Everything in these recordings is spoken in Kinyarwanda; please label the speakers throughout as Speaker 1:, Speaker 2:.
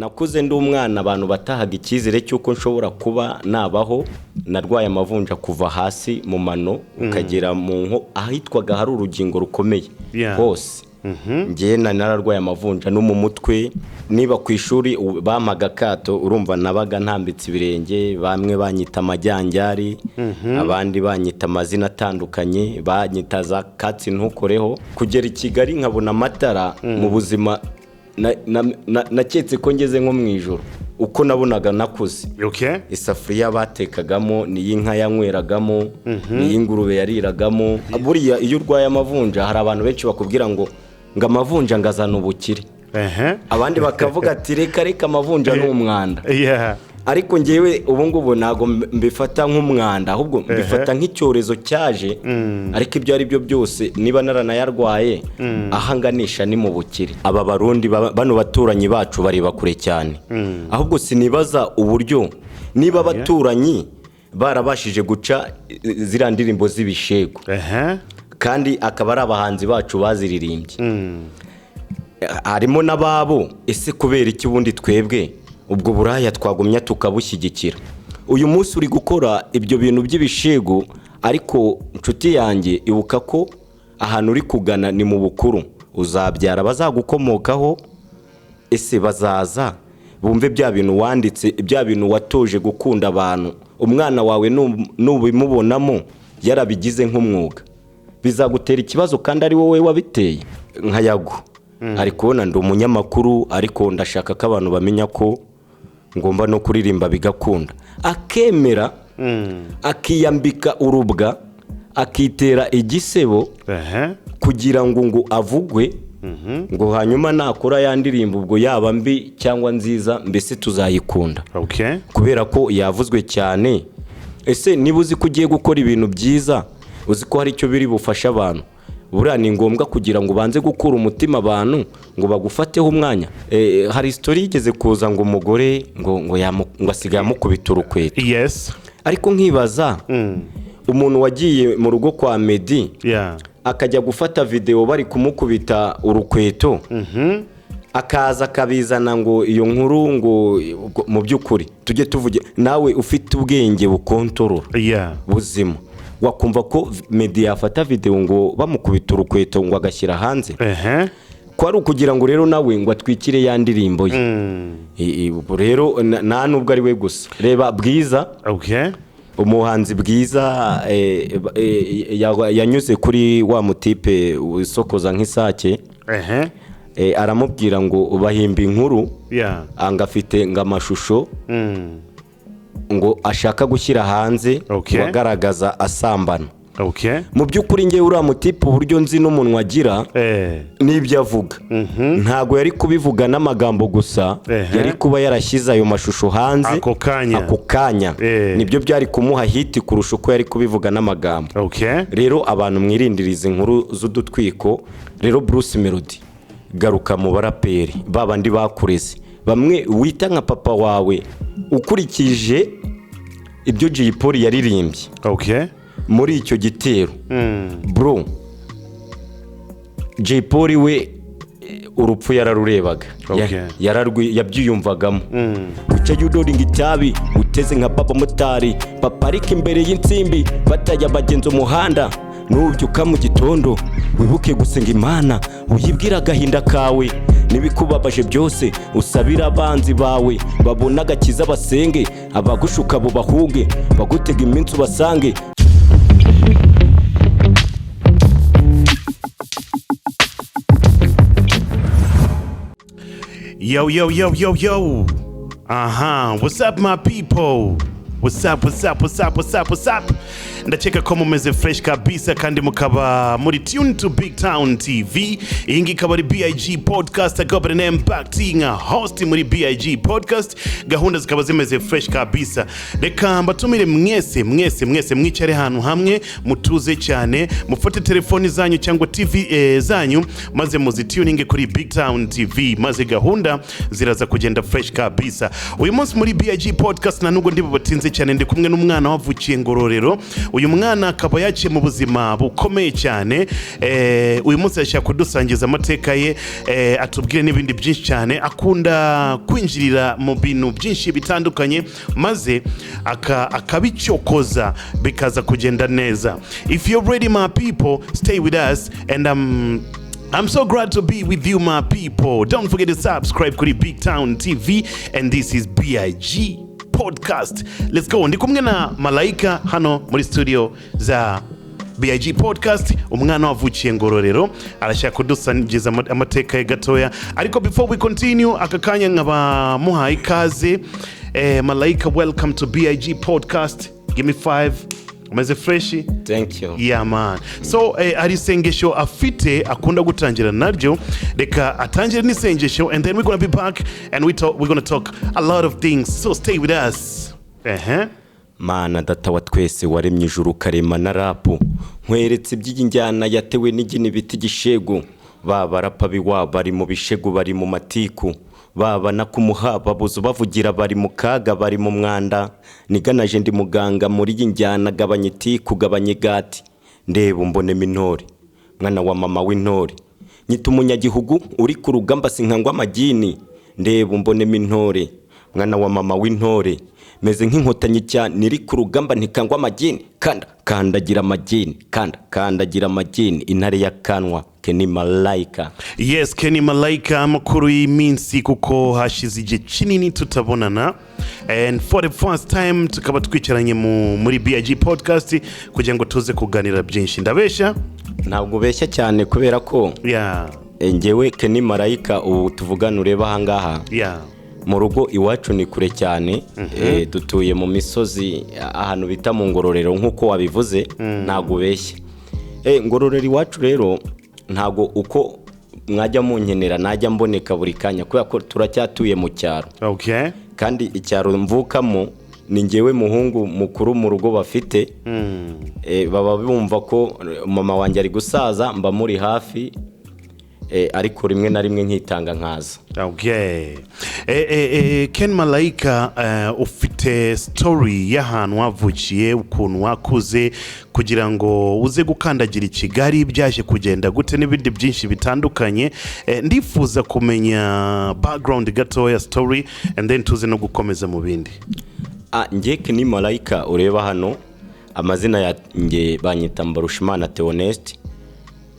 Speaker 1: nakuze ndi umwana abantu batahaga ikizere cyuko nshobora kuba nabaho. Narwaye amavunja kuva hasi mu mano ukagera mu nko ahitwaga hari urugingo rukomeye hose. Ngiye nararwaye amavunja no mu mutwe. Niba ku ishuri bampaga kato urumva nabaga ntambitse ibirenge, bamwe banyita amajyanjari, abandi banyita amazina atandukanye, banyita za katsi ntukoreho. Kugera i Kigali nkabona amatara mu buzima naketse ko ngeze nko mu ijoro uko nabonaga nakuze. Isafuriya batekagamo ni y'inka yanyweragamo, ni y'ingurube yariragamo. Buriya iyo urwaye amavunja hari abantu benshi bakubwira ngo amavunja ngazana ubukire. Abandi bakavuga ati reka amavunja ni umwanda. Ariko ngewe ubu ngubu nago mbifata nk'umwanda, ahubwo mbifata nk'icyorezo cyaje. Ariko ibyo ari byo byose niba naranayarwaye ahanganisha ni mu bukire. Aba Barundi bano baturanyi bacu bari bakure cyane. Ahubwo sinibaza uburyo niba abaturanyi barabashije guca zira ndirimbo z'ibishego kandi akaba ari abahanzi bacu baziririmbye. Harimo nababo, ese kubera iki ubundi twebwe ubwo buraya twagumya tukabushyigikira? Uyu munsi uri gukora ibyo bintu by'ibishego, ariko inshuti yanjye ibuka ko ahantu uri kugana ni mu bukuru. Uzabyara bazagukomokaho, ese bazaza bumve bya bintu wanditse, bya bintu watoje gukunda abantu. Umwana wawe nubimubonamo yarabigize nk'umwuga, bizagutera ikibazo kandi ari wowe wabiteye. Nka Yago ari kubona ndi umunyamakuru, ariko ndashaka ko abantu bamenya ko ngomba no kuririmba bigakunda. Akemera akiyambika urubwa, akitera igisebo kugira ngo avugwe, ngo hanyuma nakora yandirimba ubwo yaba mbi cyangwa nziza mbese tuzayikunda. Kubera ko yavuzwe cyane. Ese niba uzi ko ugiye gukora ibintu byiza, uzi ko hari icyo biri bufasha abantu, buriya ni ngombwa kugira ngo banze gukura umutima abantu ngo bagufateho umwanya. Hari story yigeze kuza ngo umugore ngo asigaye amukubita urukweto. Ariko nkibaza umuntu wagiye mu rugo kwa Meddy akajya gufata video bari kumukubita urukweto, akaza kabizana ngo iyo nkuru ngo mu byukuri tujye tuvuge nawe ufite ubwenge bukontorora buzima, wakumva ko Meddy yafata video ngo bamukubita urukweto ngo agashyira hanze. Ko ari ukugira ngo rero nawe ngo atwikire ya ndirimbo ye. Rero nta nubwo ari we gusa. Reba Bwiza, umuhanzi Bwiza yanyuze kuri wa mutipe wisokoza nk'isake. Aramubwira ngo bahimba inkuru angafite ngamashusho ngo ashaka gushyira hanze wagaragaza asambana. Mu byukuri ngewe uriya mutipe uburyo nzi n'umunwa agira n'ibyo avuga, ntago yari kubivuga n'amagambo gusa, yari kuba yarashyize ayo mashusho hanze ako kanya. Nibyo byari kumuha hiti kurusha uko yari kubivuga n'amagambo. Rero abantu mwirindiriza inkuru z'udutwiko. Rero Bruce Melody, garuka mu baraperi babandi bakureze, bamwe wita nka papa wawe ukurikije ibyo Jay Polly yaririmbye muri icyo gitero. Bro, Jay Polly we urupfu yararurebaga, yabyiyumvagamo. Guca yudoringa itabi uteze nka papa motari, paparika imbere y'insimbi batajya bagenza umuhanda. Nubyuka mu gitondo wibuke gusenga Imana, uyibwira agahinda kawe n'ibikubabaje byose, usabira abanzi bawe babona agakiza basenge, abagushuka bo bahunge bagutega iminsi basange.
Speaker 2: Yo. What's up my people? What's up? Ndacheka ko mumeze fresh kabisa kandi mukaba muri tune to BigTown TV. Iyi ikaba ari BIG podcast, agobere na impacting host muri BIG podcast. Gahunda zikaba zimeze fresh kabisa. Reka mbatumire mwese mwicare hanu hamwe, mutuze cyane, mufate telefoni zanyu cyangwa TV zanyu, maze muzituninge kuri BigTown TV, maze gahunda ziraza kugenda fresh kabisa. Uyu munsi muri BIG podcast na nubwo ndi bubatinze cyane ndi kumwe n'umwana wavukiye Ngororero. Uyu mwana akaba yaciye mu buzima bukomeye cyane. Uyu munsi yashaka kudusangiza amateka ye, atubwire n'ibindi byinshi cyane. Akunda kwinjirira mu bintu byinshi bitandukanye maze akabicyokoza bikaza kugenda neza. If you're ready, my people, stay with us, and I'm so glad to be with you, my people. Don't forget to subscribe to BigTown TV, and this is BIG Podcast. Let's go. Ndi kumwe na Malaika hano muri studio za BIG Podcast. Umwana wavukiye Ngororero arashaka kudusangiza amateka ye gatoya, ariko before we continue akakanya nkaba muhaye ikaze. Malaika, welcome to BIG Podcast. Give me 5. Umeze fresh?
Speaker 1: Thank you.
Speaker 2: Yeah, man. So ari sengesho afite akunda gutangira naryo, reka atangire ni sengesho, and then we're going to be back and we're going to talk a lot of things. So stay with us.
Speaker 1: Mana data wa twese waremye ijuru karema na rapu, nkweretse iby'injyana yatewe n'igini biti gishegu, baba rapa biwa bari mu bishegu bari mu matiku, baba nakumuhaba buzo bavugira bari mu kaga bari mu mwanda, niganaje ndi muganga muri y'injyana gabanye tiku gabanye gati, ndeba mbone minori mwana wa mama w'intore, nyita umunyagihugu uri ku rugamba sinkangwa amagini, ndeba mbone minore mwana wa mama w'intore, meze nk'inkotanyi cyane niri ku rugamba ntikangwa amagini, kandagira amagini, kandagira amagini, intare ya kanwa Kenny Malaika.
Speaker 2: Yes, Kenny Malaika, amakuru y'iminsi kuko hashize igihe kinini tutabonana, and for the first time tukaba twicaranye muri BIG Podcast kugira ngo tuze kuganira byinshi. Ndabesha?
Speaker 1: Ntabwo beshya cyane kubera ko ngewe Kenny Malaika ubu tuvugana ureba ahangaha. Mu rugo iwacu ni kure cyane, dutuye mu misozi ahantu bita mu Ngororero nkuko wabivuze, ntabwo beshya. Ngororero iwacu rero ntago uko mwajya munkenera najya mboneka buri kanya kubera ko turacyatuye mu cyaro.
Speaker 2: Okay.
Speaker 1: Kandi icyaro mvukamo ni ngewe muhungu mukuru mu rugo bafite, baba bumva ko mama wanjye ari gusaza mba muri hafi, ariko rimwe na rimwe nkitanga nkaza.
Speaker 2: Okay. Ken Malaika, ufite story y'ahantu wavukiye, ukuntu wakuze kugira ngo uze gukandagira i Kigali, byaje kugenda gute n'ibindi byinshi bitandukanye. Ndifuza kumenya background gatoya story, and then tuze no gukomeza mu bindi.
Speaker 1: Nge Ken Malaika ureba hano amazina yanjye banyita Mbarushimana Theoneste,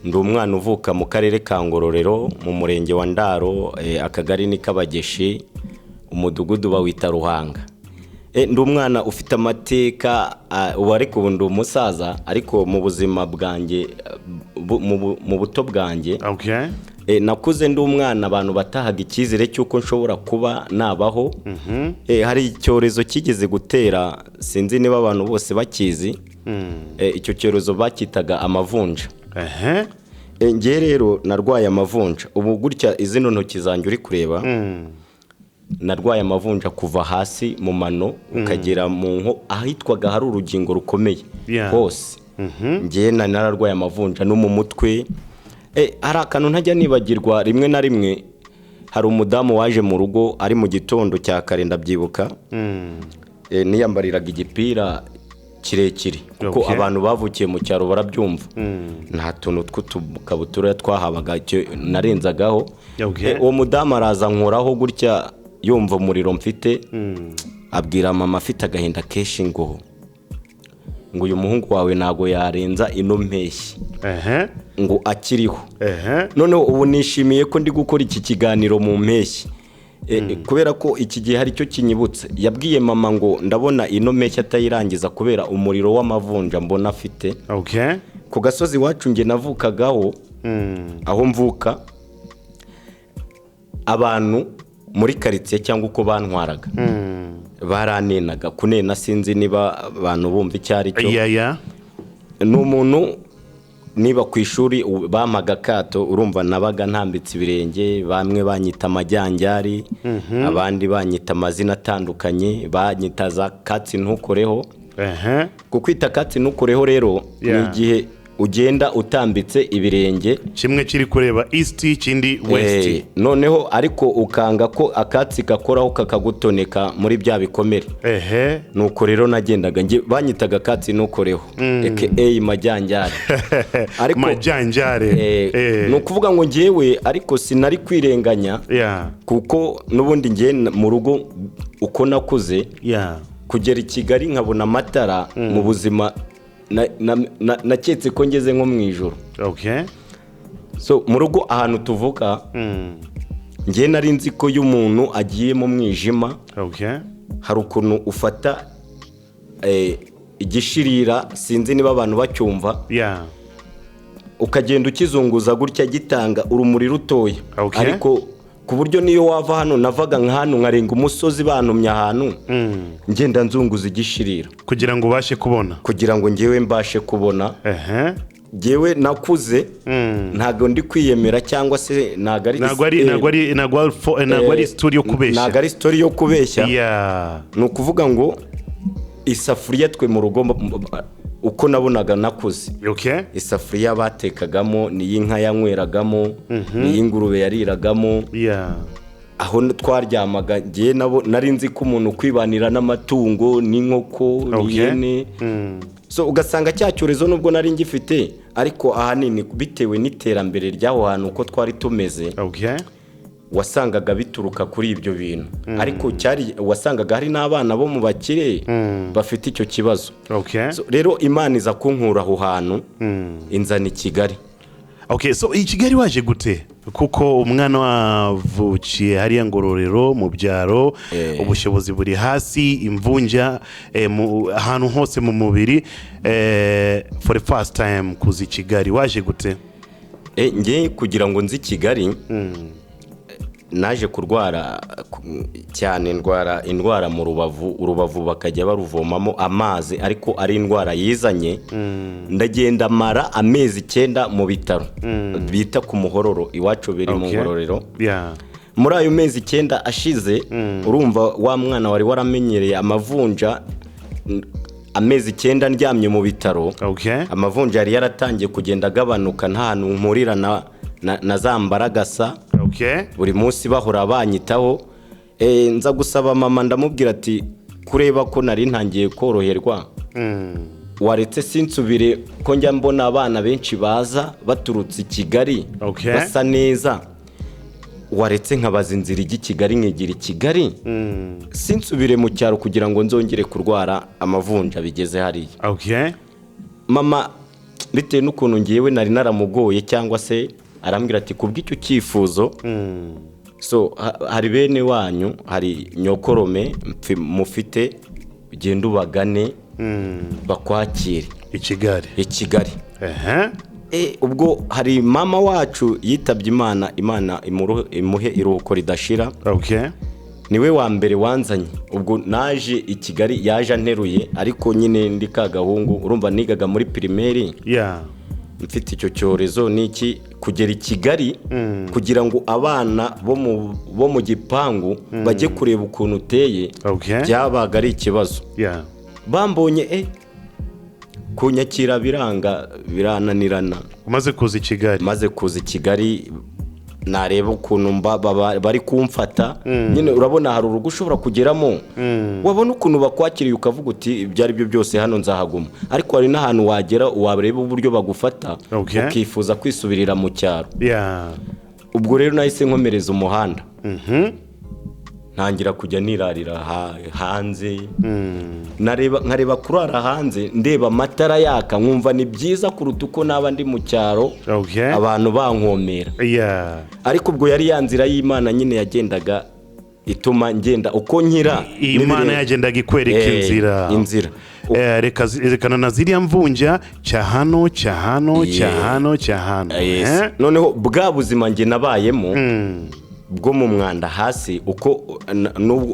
Speaker 1: ndi umwana uvuka mu karere ka Ngororero mu murenge wa Ndaro, akagari ni Kabageshi, umudugudu bawita Ruhanga. Ndi umwana ufite amateka, ariko ubu ndi umusaza, ariko mu buzima bwanjye mu buto bwanjye.
Speaker 2: Okay.
Speaker 1: Nakuze ndi umwana abantu batahaga icyizere cyuko nshobora kuba nabaho. Hari icyorezo kigeze gutera, sinzi niba abantu bose bakizi. Icyo cyorezo bakitaga amavunja. Nge rero narwaye amavunja, ubu gutya izino ntoki zanjye uri kureba, narwaye amavunja kuva hasi mu mano ukagera mu nko ahitwaga hari urugingo rukomeye hose. Nge nararwaye amavunja no mu mutwe. Hari akantu ntajya nibagirwa, rimwe na rimwe hari umudamu waje mu rugo ari mu gitondo cya kare ndabyibuka, niyambariraga igipira kirekire kuko abantu bavukiye mu cyaro barabyumva, nta tuntu tw'utukabutura twahabaga narenzagaho. Uwo mudamu araza nkoraho gutya yumva umuriro mfite, abwira mama afite agahinda kenshi ngo uyu muhungu wawe nago yarenza ino mpeshyi, ngo akiriho. None ubu nishimiye ko ndi gukora iki kiganiro mu mpeshyi, kubera ko iki gihe hari cyo kinyibutse. Yabwiye mama ngo ndabona ino mpeshyi atayirangiza kubera umuriro w'amavunja mbona afite.
Speaker 2: Okay.
Speaker 1: Ku gasozi wacu nge navukagaho, aho mvuka, abantu muri quartier cyangwa uko bantwaraga baranenaga. Kunena sinzi niba abantu bumva icyari cyo. N'umuntu niba ku ishuri bamaga kato, urumva nabaga ntambitse ibirenge, bamwe banyita amajyanjari, abandi banyita amazina atandukanye, banyita za katsi ntukoreho. Kukwita katsi ntukoreho rero ni igihe ugenda utambitse ibirenge,
Speaker 2: kimwe kiri kureba east kindi west.
Speaker 1: Noneho ariko ukanga ko akatsi gakoraho kakagutoneka muri bya bikomere. Nuko rero nagendaga nge banyitaga akatsi nukoreho aka majyanjare.
Speaker 2: Ariko majyanjare
Speaker 1: no kuvuga ngo ngewe ariko sinari kwirenganya kuko nubundi nge mu rugo uko nakuze kugera i Kigali nkabona amatara mu buzima naketse ko ngeze nko mu ijoro. So mu rugo ahantu tuvuka nge nari nzi ko y'umuntu agiye mu mwijima hari ukuntu ufata igishirira, sinzi niba abantu bacyumva, ukagenda ukizunguza gutya gitanga urumuri rutoya. Ariko ku buryo niyo wava hano navaga nk'ahantu nkarenga umusozi bantumye ahantu ngenda nzunguza igishirira
Speaker 2: kugira ngo ubashe kubona,
Speaker 1: kugira ngo ngewe mbashe kubona. Ngewe nakuze ntago ndi kwiyemera cyangwa se ntago ari
Speaker 2: story yo kubeshya,
Speaker 1: ntago ari story yo kubeshya. No kuvuga ngo isafuriya twe mu rugo uko nabonaga nakuze, isafuriya batekagamo ni y'inka yanyweragamo, ni y'ingurube yariragamo, aho twaryamaga ngiye nabo nari nzi ko umuntu kwibanira n'amatungo n'inkoko n'ihene. So ugasanga cyacyorezo nubwo nari ngifite, ariko ahanini bitewe n'iterambere ry'aho hantu uko twari tumeze, wasangaga bituruka kuri ibyo bintu. Ariko cyari wasangaga hari n'abana bo mu bakire bafite icyo kibazo. So rero Imana iza kunkura aho hantu inzana i Kigali.
Speaker 2: So i Kigali waje gute? Kuko umwana wavukiye hariya Ngororero mu byaro, ubushobozi buri hasi, imvunja ahantu hose mu mubiri. For the first time kuzi Kigali waje gute?
Speaker 1: Nge kugira ngo nzi Kigali naje kurwara cyane, indwara mu urubavu bakajya baruvomamo amazi, ariko ari indwara yizanye. Ndagenda mara amezi 9 mu bitaro bita ku Muhororo, iwacu biri mu Ngororero. Muri ayo mezi 9 ashize, urumva wa mwana wari waramenyereye amavunja, amezi 9 ndyamye mu bitaro. Amavunja yari yaratangiye kugenda agabanuka, nta hantu mpurira na zambaragasa. Buri munsi bahora banyitaho. Nza gusaba mama ndamubwira ati kureba ko nari ntangiye koroherwa, waretse sinsubire ko njya mbona abana benshi baza baturutse i Kigali basa neza, waretse nkabaza inzira ijya i Kigali nkigira i Kigali, sinsubire mu cyaro kugira ngo nzongere kurwara amavunja bigeze hariya. Mama bitewe n'ukuntu ngiyewe nari naramugoye, cyangwa se arambwira ati kubw'icyo cyifuzo, so hari bene wanyu, hari nyokorome mufite, ugenda ubagane bakwakire
Speaker 2: i Kigali.
Speaker 1: Ubwo hari mama wacu yitabye Imana imuhe iruhuko ridashira. Niwe wa mbere wanzanye. Ubwo naje i Kigali, yaje anteruye, ariko nyine ndi kagahungu, urumva nigaga muri primaire. Mfite icyo cyorezo niki kugera i Kigali kugira ngo abana bo mu gipangu bajye kureba ukuntu uteye, byabaga ari ikibazo. Bambonye kunyakira birananirana.
Speaker 2: Umaze kuza i Kigali
Speaker 1: nareba ukuntu bari kumfata, nyine urabona hari urugo ushobora kugeramo, wabona ukuntu bakwakiriye ukavuga uti ibyo ari byo byose hano nzahaguma. Ariko hari n'ahantu wagera wareba uburyo bagufata ukifuza kwisubirira mu cyaro. Ubwo rero nahise nkomereza umuhanda, ntangira kujya nirarira hanze, nkareba kurara hanze, ndeba amatara yaka, nkumva ni byiza kuruta uko naba ndi mu cyaro abantu bankomera. Ariko ubwo yari yanzira y'Imana nyine yagendaga ituma ngenda uko nkira,
Speaker 2: Imana yagendaga ikwereka
Speaker 1: inzira.
Speaker 2: Rekana na ziriya mvunja cyahano.
Speaker 1: Noneho bwa buzima nge nabayemo bwo mu mwanda hasi, uko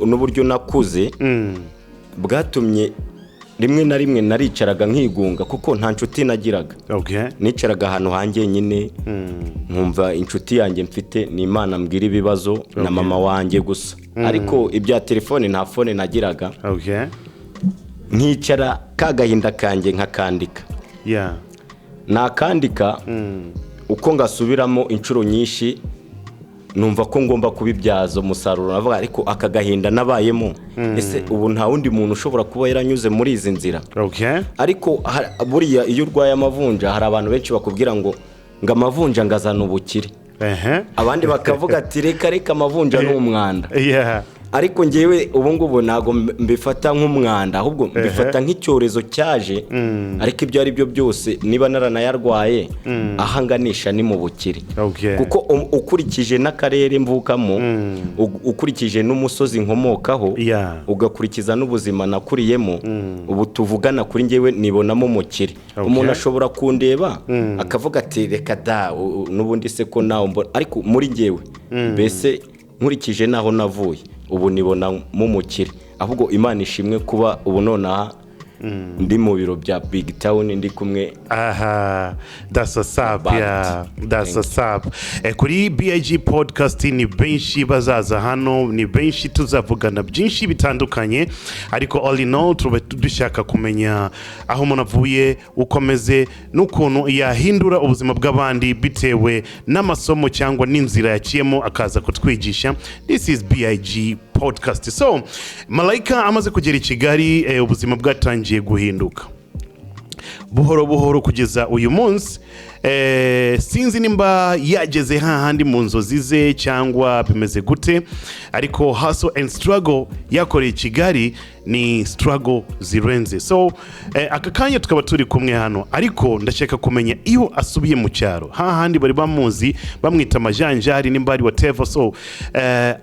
Speaker 1: n'uburyo nakuze bwatumye rimwe na rimwe naricaraga nkigunga, kuko nta nshuti nagiraga. Nicaraga ahantu hanjye nyine, nkumva inshuti yanjye mfite ni Imana mbwira ibibazo na mama wanjye gusa. Ariko ibya telefone nta phone nagiraga. Nkicara kagahinda kanjye nkakandika. nakandika uko ngasubiramo inshuro nyinshi numva ko ngomba kubibyaza umusaruro navuga ariko akagahinda nabayemo ese ubu nta wundi muntu ushobora kuba yaranyuze muri izi nzira. Ariko buriya iyo urwaye amavunja hari abantu benshi bakubwira ngo amavunja ngazana ubukire, abandi bakavuga ati reka amavunja ni umwanda. Ariko ngewe ubu ngubu ntago mbifata nk'umwanda, ahubwo mbifata nk'icyorezo cyaje. Ariko ibyo ari byo byose niba naranayarwaye ahanganisha ni mu bukire, kuko ukurikije n'akarere mvukamo, ukurikije n'umusozi nkomokaho, ugakurikiza n'ubuzima nakuriyemo, ubu tuvugana kuri ngewe nibonamo umukire. Umuntu ashobora kundeba akavuga ati reka da n'ubundi se ko nawe mbona, ariko muri ngewe mbese nkurikije naho navuye ubu nibona mu mukire. Ahubwo Imana ishimwe kuba ubu nonaha ndi mu biro bya BigTown ndi kumwe.
Speaker 2: That's what's up. That's what's up. Kuri BIG podcast ni benshi bazaza hano, ni benshi tuzavugana byinshi bitandukanye, ariko all in all dushaka kumenya aho umuntu avuye, ukomeze n'ukuntu yahindura ubuzima bw'abandi bitewe n'amasomo cyangwa n'inzira yakiyemo akaza kutwigisha. This is BIG podcast. So Malaika amaze kugera i Kigali, ubuzima bwatangiye guhinduka buhoro buhoro kugeza uyu munsi. Sinzi nimba yageze hahandi mu nzozi ze cyangwa bimeze gute, ariko hustle and struggle yakoreye Kigali ni struggle zirenze. So aka kanya tukaba turi kumwe hano, ariko ndashaka kumenya iyo asubiye mu cyaro hahandi bari bamuzi bamwita amajanjari nimba ari whatever. So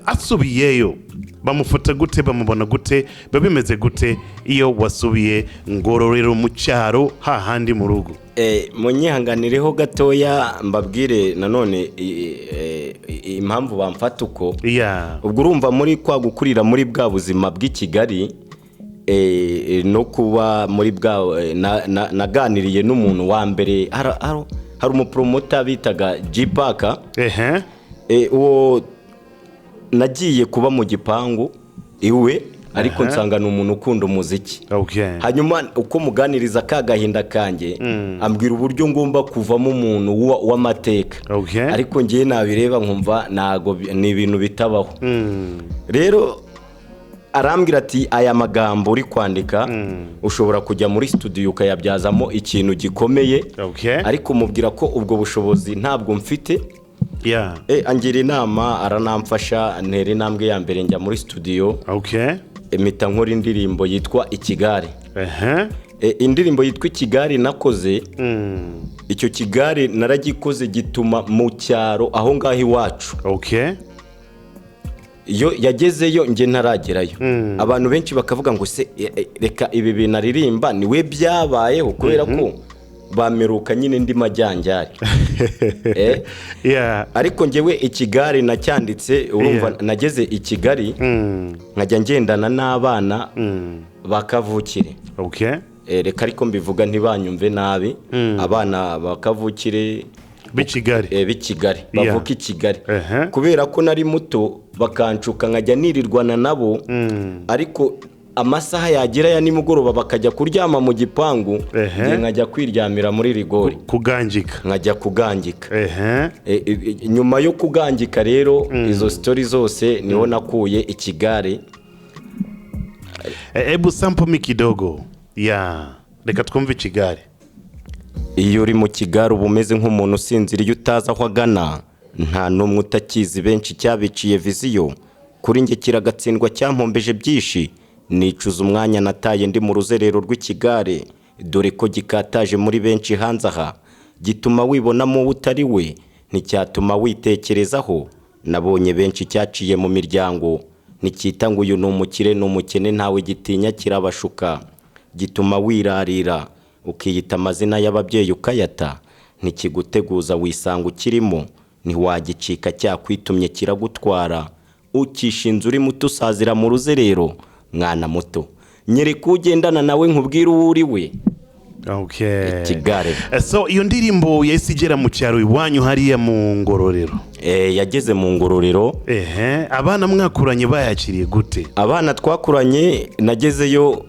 Speaker 2: asubiyeyo bamufata gute, bamubona gute, babimeze gute iyo wasubiye Ngororero mu cyaro hahandi mu rugo?
Speaker 1: Munyihanganireho gatoya mbabwire nanone impamvu bamfata uko. Ubwo urumva muri kwa gukurira muri bwa buzima bw'i Kigali, no kuba muri bwa naganiriye n'umuntu wa mbere, hari umupromota bitaga G-Pack. Uwo nagiye kuba mu gipangu iwe, ariko nsanga n'umuntu ukunda umuziki. Hanyuma uko muganiriza kagahinda kanjye ambwira uburyo ngomba kuvamo umuntu w'amateka. Ariko ngiye nabireba nkumva nago ni ibintu bitabaho. Rero arambwira ati aya magambo uri kwandika ushobora kujya muri studio ukayabyazamo ikintu gikomeye. Ariko mubwira ko ubwo bushobozi ntabwo mfite. Angira inama, aranamfasha, ntera intambwe ya mbere njya muri studio. Emita nkora indirimbo yitwa Ikigare. Indirimbo yitwa Ikigare nakoze. Icyo Kigare naragikoze gituma mu cyaro aho ngaho iwacu. Iyo yagezeyo nge ntaragerayo, abantu benshi bakavuga ngo se reka ibi bintu aririmba niwe byabayeho, kubera ko bameruka nyine ndi majyanjari. Ariko ngewe Ikigare nacyanditse, urumva nageze i Kigali nkajya ngendana n'abana bakavukire. Reka ariko mbivuga ntibanyumve nabi, abana bakavukire b'Ikigali bavuka i Kigali, kubera ko nari muto bakancuka nkajya nirirwana nabo. Ariko amasaha yagira ya nimugoroba bakajya kuryama mu gipangu, nkajya kwiryamira muri rigori
Speaker 2: kugangika,
Speaker 1: nkajya kugangika. Nyuma yo kugangika rero izo story zose niho nakuye Ikigare.
Speaker 2: Ebu sample kidogo reka twumve Ikigare.
Speaker 1: Iyo uri mu Kigare uba umeze nk'umuntu usinziriye utazi aho agana, nta n'umwe utakizi, benshi cyabiciye viziyo. Kuri nge kiragatsindwa cyampombeje byinshi, nicuza umwanya nataye ndi mu ruzerero rw'Ikigare, dore ko gikataje muri benshi hanze aha, gituma wibonamo utari we, nticyatuma witekerezaho. Nabonye benshi cyaciye mu miryango, nticyita ngo uyu ni umukire n'umukene ntawe gitinya kirabashuka, gituma wirarira ukiyita amazina y'ababyeyi ukayata, ntikiguteguza wisanga ukirimo, ntiwagicika cyakwitumye kiragutwara, ukishinze uri muto usazira mu ruzerero. Mwana muto nyereka ugendana nawe nkubwira uwo uri we. Ikigare.
Speaker 2: So iyo ndirimbo yahise igera mu cyaro iwanyu hariya mu Ngororero?
Speaker 1: Yageze mu Ngororero.
Speaker 2: Abana mwakuranye bayakiriye gute?
Speaker 1: Abana twakuranye nagezeyo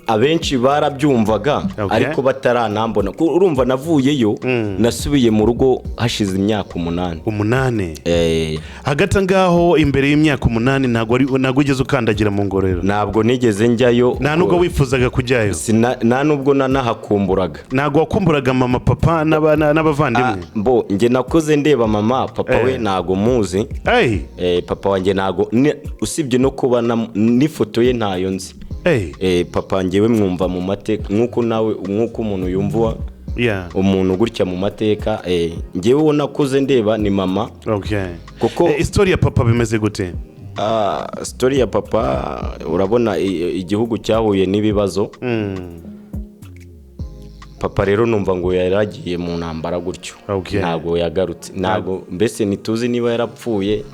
Speaker 1: abenshi barabyumvaga ariko bataranambona urumva navuyeyo nasubiye mu rugo hashize imyaka 8
Speaker 2: hagati ngaho imbere y'imyaka 8 ntago ugeze ukandagira mu ngororero
Speaker 1: ntabwo nigeze njyayo
Speaker 2: nta nubwo wifuzaga kujyayo
Speaker 1: nta nubwo nanahakumburaga
Speaker 2: ntago wakumburaga mama papa n'abavandimwe
Speaker 1: bo nge nakoze ndeba mama papa we ntago muzi papa wanjye ntago usibye no kuba n'ifoto ye ntayo nzi papa ngewe mwumva mu mateka nk'uko umuntu yumva umuntu gutya mu mateka ngewe wo nakuze ndeba ni mama
Speaker 2: kuko story ya papa bimeze gute
Speaker 1: story ya papa urabona igihugu cyahuye n'ibibazo papa rero numva ngo yaragiye mu ntambara gutyo ntago yagarutse ntago mbese nituzi niba yarapfuye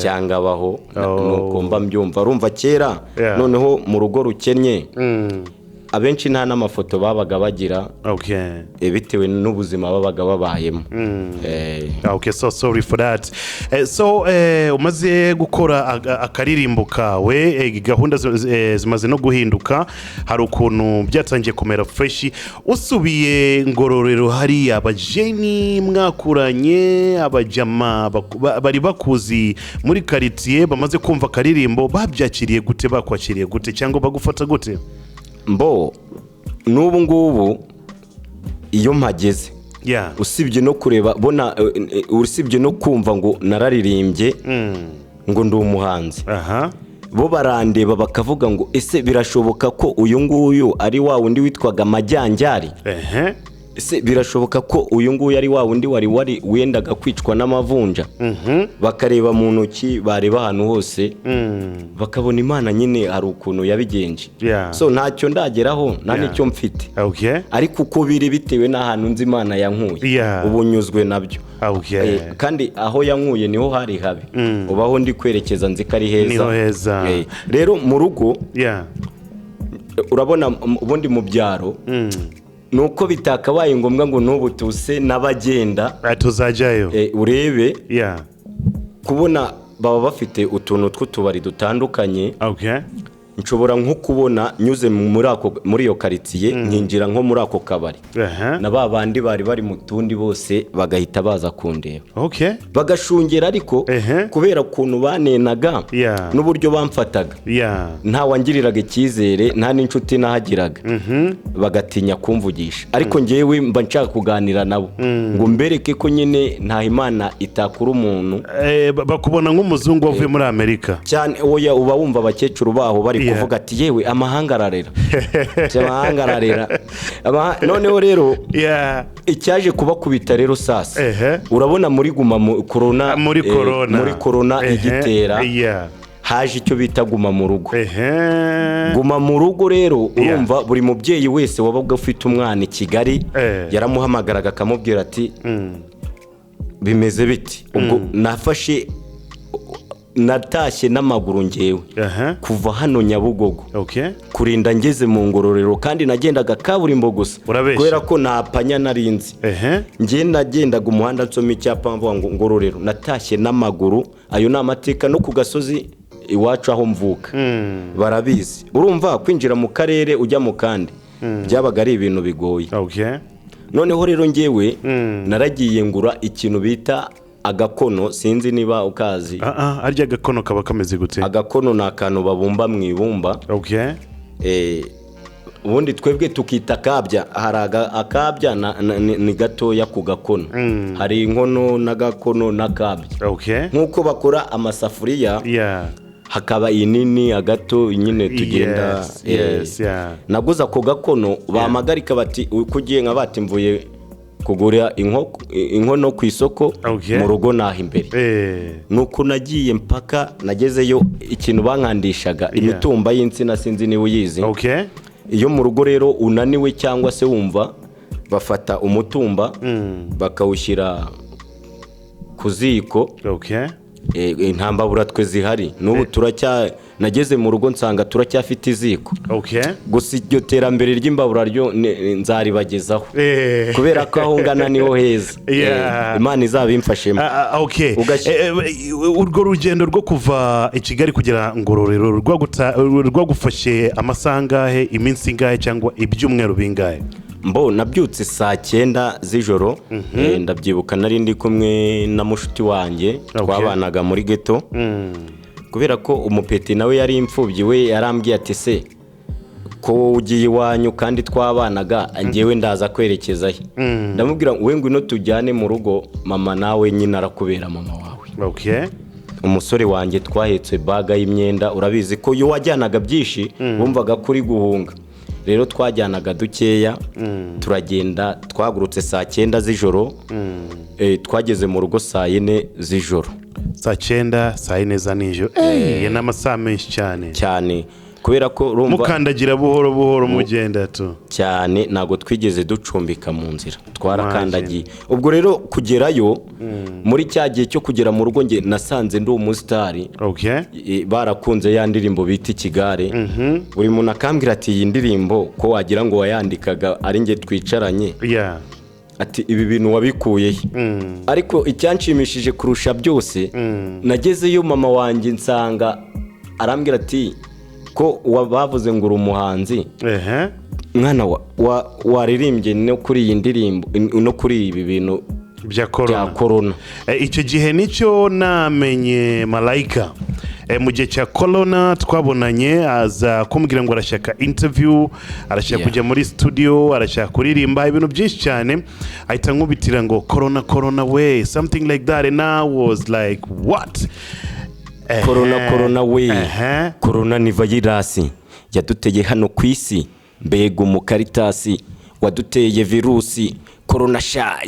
Speaker 1: cyangwa abaho nuko mba mbyumva urumva kera noneho mu rugo rukennye abenshi nta n'amafoto babaga bagira bitewe n'ubuzima babaga babayemo
Speaker 2: so sorry for that umaze gukora akaririmbo kawe gahunda zimaze no guhinduka hari ukuntu byatangiye kumera fresh usubiye ngororero hari abajeni mwakuranye abajama bari bakuzi muri quartier bamaze kumva akaririmbo babyakiriye gute bakwakiriye gute cyangwa bagufata gute
Speaker 1: mbo n'ubu ngubu iyo mpageze usibye no kureba bona usibye no kumva ngo nararirimbye ngo ndi umuhanzi bo barandeba bakavuga ngo ese birashoboka ko uyu nguyu ari wa wundi witwaga Majyanjari ese birashoboka ko uyu nguyu ari wa wundi wari wendaga kwicwa n'amavunja bakareba mu ntoki bareba ahantu hose bakabona Imana nyine hari ukuntu yabigenje so ntacyo ndageraho nta nicyo mfite ariko uko biri bitewe n'ahantu nzi Imana yankuye ubu nyuzwe nabyo kandi aho yankuye niho hari habi ubaho ndi kwerekeza nzi ko ari heza rero mu rugo urabona ubundi mu byaro nuko bitakabaye ngombwa ngo n'ubu tuse n'abagenda
Speaker 2: tuzajyayo
Speaker 1: urebe kubona baba bafite utuntu tw'utubari dutandukanye nshobora nko kubona nyuze muri iyo quartier nkinjira nko muri ako kabari na babandi bari mu tundi bose bagahita baza kundeba bagashungera ariko kubera ukuntu banenaga n'uburyo bamfataga nta wangiriraga icyizere nta n'inshuti nahagiraga bagatinya kumvugisha ariko ngewe mba nshaka kuganira nabo ngo mbereke ko nyine nta Imana itakura umuntu
Speaker 2: bakubona nk'umuzungu wavuye muri Amerika
Speaker 1: cyane oya uba wumva abakecuru baho bari kuvuga ati yewe amahanga ararera noneho rero icyaje kubakubita rero sasa urabona muri guma muri corona igitera haje icyo bita guma mu rugo guma mu rugo rero urumva buri mubyeyi wese wabaga ufite umwana i Kigali yaramuhamagaraga akamubwira ati bimeze biti ubwo nafashe natashye n'amaguru ngewe kuva hano Nyabugogo kurinda ngeze mu ngororero kandi nagendaga kaburimbo gusa kubera ko napanya narinzi nagendaga umuhanda nsoma icyapa mvuga ngo ngororero natashye n'amaguru ayo ni amateka no ku gasozi iwacu aho mvuka barabizi urumva kwinjira mu karere ujya mu kandi byabaga ari ibintu bigoye noneho rero ngewe naragiye ngura ikintu bita agakono sinzi niba ukazi
Speaker 2: arya agakono kaba kameze gute
Speaker 1: agakono ni akantu babumba mu ibumba ubundi twebwe tukita kabya hari akabya ni gatoya ku gakono hari inkono n'agakono n'akabya nk'uko bakora amasafuriya hakaba inini agato nyine tugenda naguza ako gakono bamagarika bati kugiye nka bati mvuye kugura inkono ku isoko mu rugo naho imbere nuko nagiye mpaka nagezeyo ikintu bankandishaga imitumba y'insina sinzi niba uyizi iyo mu rugo rero unaniwe cyangwa se wumva bafata umutumba bakawushyira ku ziko intambabura twe zihari n'ubu nageze mu rugo nsanga turacyafite iziko.
Speaker 2: Okay.
Speaker 1: Gusa iryo terambere ry'imbabura ryo nzaribagezaho kubera ko aho ngana niho heza. Imana izabimfashemo.
Speaker 2: Okay. Urwo rugendo rwo kuva i Kigali kugera Ngororero rwagufashe amasangahe, iminsi ingahe cyangwa ibyumweru bingahe?
Speaker 1: Nabyutse saa 9 z'ijoro. Ndabyibuka nari ndi kumwe na mushuti wanjye twabanaga muri ghetto. Kubera ko umupeti nawe yari imfubyi, we yarambwiye ati se ko ugiye iwanyu kandi twabanaga ngewe ndaza kwerekeza he. Ndamubwira we ngwino tujyane mu rugo, mama nawe nyine arakubera mama wawe.
Speaker 2: Okay.
Speaker 1: Umusore wanjye twahetse baga y'imyenda, urabizi ko yo wajyanaga byinshi bumvaga kuri guhunga. Rero twajyanaga dukeya, turagenda twagurutse saa 9 z'ijoro. Twageze mu rugo saa 4 z'ijoro.
Speaker 2: Saa 9 saa 4 za nijoro. N'amasaha menshi cyane. Kubera ko mukandagira buhoro buhoro mugenda tu
Speaker 1: cyane, nago twigeze ducumbika mu nzira, twarakandagiye. Ubwo rero kugerayo muri cyagiye cyo kugera mu rugo nge nasanze ndi umusitari.
Speaker 2: Okay.
Speaker 1: Barakunze ya ndirimbo bita Ikigare. Buri muntu akambwira ati iyi ndirimbo ko wagira ngo wayandikaga ari nge twicaranye. Ati ibi bintu wabikuye. Ariko icyanshimishije kurusha byose, nagezeyo mama wanjye nsanga arambwira ati ko bavuze ngo umuhanzi. Mwana waririmbye no kuri iyi ndirimbo no kuri ibi bintu
Speaker 2: bya corona. Icyo gihe nicyo namenye Malaika. Mu gihe cya corona twabonanye aza kumbwira ngo arashaka interview, arashaka kujya muri studio, arashaka kuririmba ibintu byinshi cyane. Ahita nkubitira ngo corona way, something like that, and I was like what?
Speaker 1: Corona we. Corona ni virus yaduteye hano ku isi, mbega umukaritasi waduteye virusi. Corona sha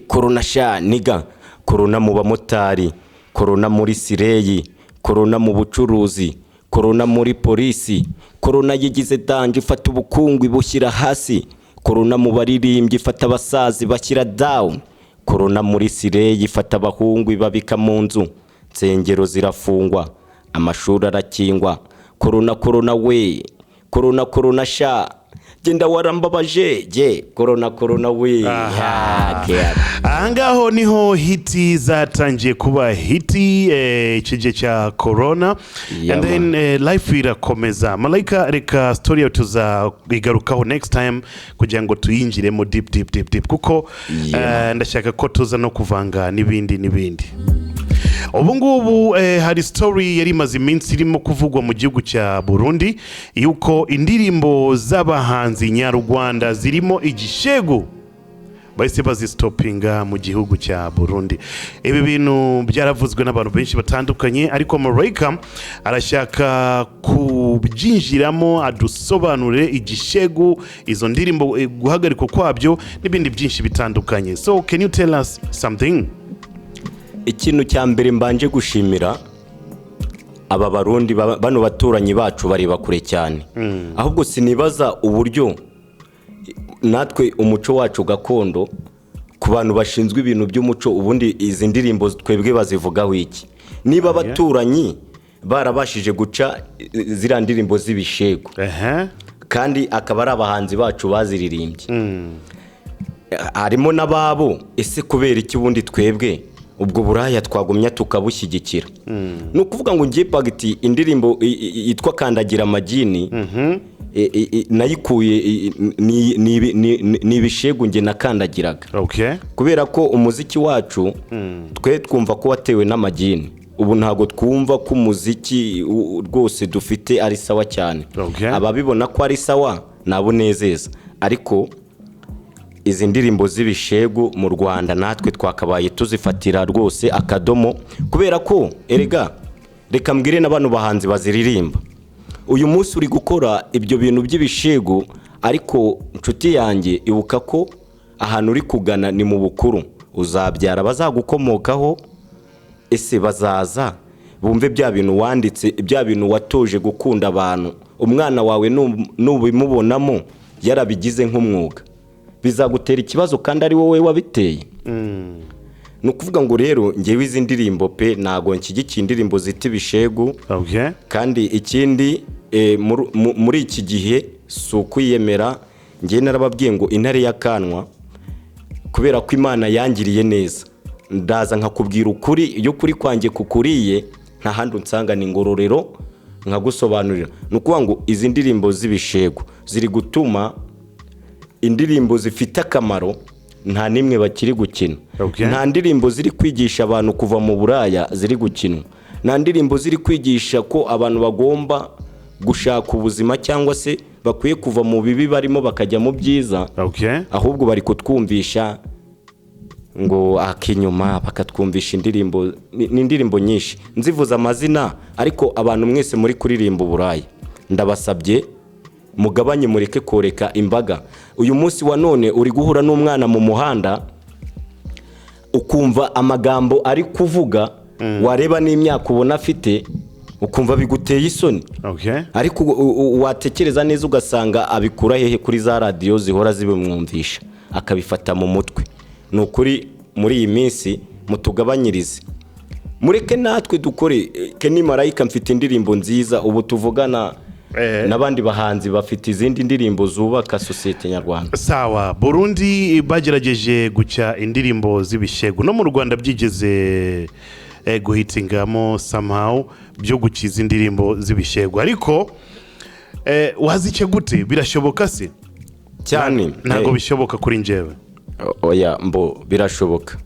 Speaker 1: corona sha niga. Corona mu bamotari, corona muri sireyi, corona mu bucuruzi, corona muri polisi. Corona yigize danje ifata ubukungu ibushyira hasi. Corona mu baririmbyi ifata abasazi bashyira down. Corona muri sireyi ifata abahungu ibabika mu nzu. Nsengero zirafungwa, amashuri arakingwa. Corona we. Corona sha genda warambabaje corona we.
Speaker 2: Angaho niho hiti zatangiye kuba hiti ikije cha corona. And then life irakomeza. Malaika, reka story yawe tuzabigarukaho next time kugira ngo tuyinjiremo deep kuko ndashaka ko tuza no kuvanga n'ibindi. Ubu ngubu hari story yari maze iminsi irimo kuvugwa mu gihugu cya Burundi yuko indirimbo z'abahanzi nyarwanda zirimo igishego bahise bazistopinga mu gihugu cya Burundi. Ibi bintu byaravuzwe n'abantu benshi batandukanye, ariko Malaika arashaka kubyinjiramo adusobanure igishego, izo ndirimbo guhagarikwa kwabyo n'ibindi byinshi bitandukanye. So can you tell us something?
Speaker 1: Ikintu cya mbere mbanje gushimira aba Barundi bano baturanyi bacu bari bakure cyane. Ahubwo sinibaza uburyo natwe umuco wacu gakondo ku bantu bashinzwe ibintu by'umuco, ubundi izi ndirimbo twebwe bazivugaho iki? Niba baturanyi barabashije guca zira ndirimbo z'ibishego kandi akaba ari abahanzi bacu baziririmbye, harimo nababo, ese kubera iki ubundi twebwe ubwo buraya twagumya tukabushyigikira? No kuvuga ngo ngiye pagiti indirimbo yitwa Kandagira Amagini nayikuye ni ibishego nge nakandagiraga. Kubera ko umuziki wacu twe twumva ko watewe n'amagini. Ubu ntago twumva ko umuziki rwose dufite ari sawa cyane. Ababibona ko ari sawa nabo nezeza, ariko izi ndirimbo z'ibishego mu Rwanda natwe twakabaye tuzifatira rwose akadomo, kubera ko erega reka mbwire n'abantu bahanzi baziririmba. Uyu munsi uri gukora ibyo bintu by'ibishego, ariko nshuti yanjye ibuka ko ahantu uri kugana ni mu bukuru, uzabyara bazagukomokaho. Ese bazaza bumve bya bintu wanditse, bya bintu watoje gukunda abantu, umwana wawe nubimubonamo yarabigize nk'umwuga, bizagutera ikibazo kandi ari wowe wabiteye. nukuvuga ngo rero ngewe izi ndirimbo pe nago nshyigikiye indirimbo zita ibishegu.
Speaker 2: Okay.
Speaker 1: Kandi ikindi muri iki gihe si ukwiyemera, ngewe narababwiye ngo intare y'akanwa kubera ko Imana yangiriye neza ndaza nkakubwira ukuri, iyo kuri kwanjye kukuriye nta handi unsanga ni Ngororero nkagusobanurira. Nukuvuga ngo izi ndirimbo z'ibishegu ziri gutuma indirimbo zifite akamaro nta nimwe bakiri gukina.
Speaker 2: Okay.
Speaker 1: Nta ndirimbo ziri kwigisha abantu kuva mu buraya ziri gukinwa, nta ndirimbo ziri kwigisha ko abantu bagomba gushaka ubuzima cyangwa se bakwiye kuva mu bibi barimo bakajya mu byiza.
Speaker 2: Okay.
Speaker 1: Ahubwo bari kutwumvisha ngo akinyuma bakatwumvisha indirimbo, ni indirimbo nyinshi nzivuza amazina, ariko abantu mwese muri kuririmba uburaya ndabasabye mugabanye mureke koreka imbaga. Uyu munsi wa none uri guhura n'umwana mu muhanda ukumva amagambo ari kuvuga, wareba n'imyaka ubona afite ukumva biguteye isoni.
Speaker 2: Okay.
Speaker 1: Ariko watekereza neza ugasanga abikura hehe kuri za radio zihora zibimwumvisha akabifata mu mutwe. Nukuri muri iyi minsi mutugabanyirize, mureke natwe dukore. Kenny Marayika mfite indirimbo nziza, ubu tuvugana n'abandi bahanzi bafite izindi ndirimbo zubaka societe nyarwanda.
Speaker 2: Sawa, Burundi bagerageje guca indirimbo z'ibishegu, no mu Rwanda byigeze guhitingamo somehow byo gukiza indirimbo z'ibishegu, ariko wazice gute? Birashoboka se?
Speaker 1: Cyane
Speaker 2: ntago bishoboka kuri njyewe.
Speaker 1: Oya mbo birashoboka.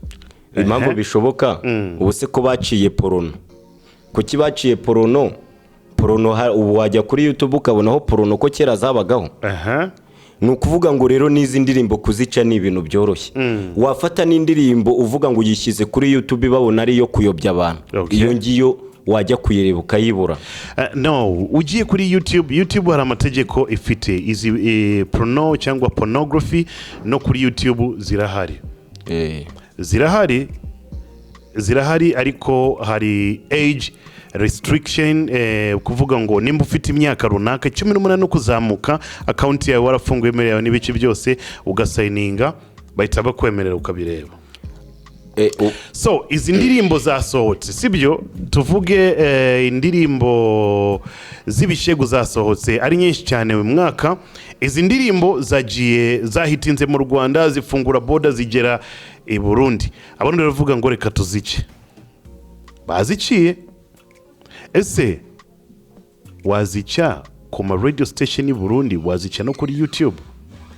Speaker 1: Impamvu bishoboka ubu se ko baciye porono, kuki baciye porono ubu wajya kuri YouTube ukabonaho porono ko kera zabagaho. Nukuvuga ngo rero n'izi ndirimbo kuzica ni ibintu byoroshye. Wafata n'indirimbo uvuga ngo yishyize kuri YouTube babona ari yo kuyobya abantu.
Speaker 2: Okay.
Speaker 1: Iyo ngiyo wajya kuyireba ukayibura.
Speaker 2: No, ugiye kuri YouTube hari amategeko ifite izi porno cyangwa pornography, no kuri YouTube zirahari. Zirahari ariko hari age restriction, kuvuga ngo nimba ufite imyaka runaka 18 no kuzamuka account yawe warafunguye mere yawe n'ibice byose ugasigninga bahita bakwemerera ukabireba. So izi ndirimbo zasohotse sibyo, tuvuge indirimbo z'ibishegu zasohotse ari nyinshi cyane mu mwaka. Izi ndirimbo zagiye zahitinze mu Rwanda, zifungura border zigera i Burundi. Abantu baravuga ngo reka tuzice, baziciye. Ese wazica ku ma radio station i Burundi, wazica no kuri YouTube?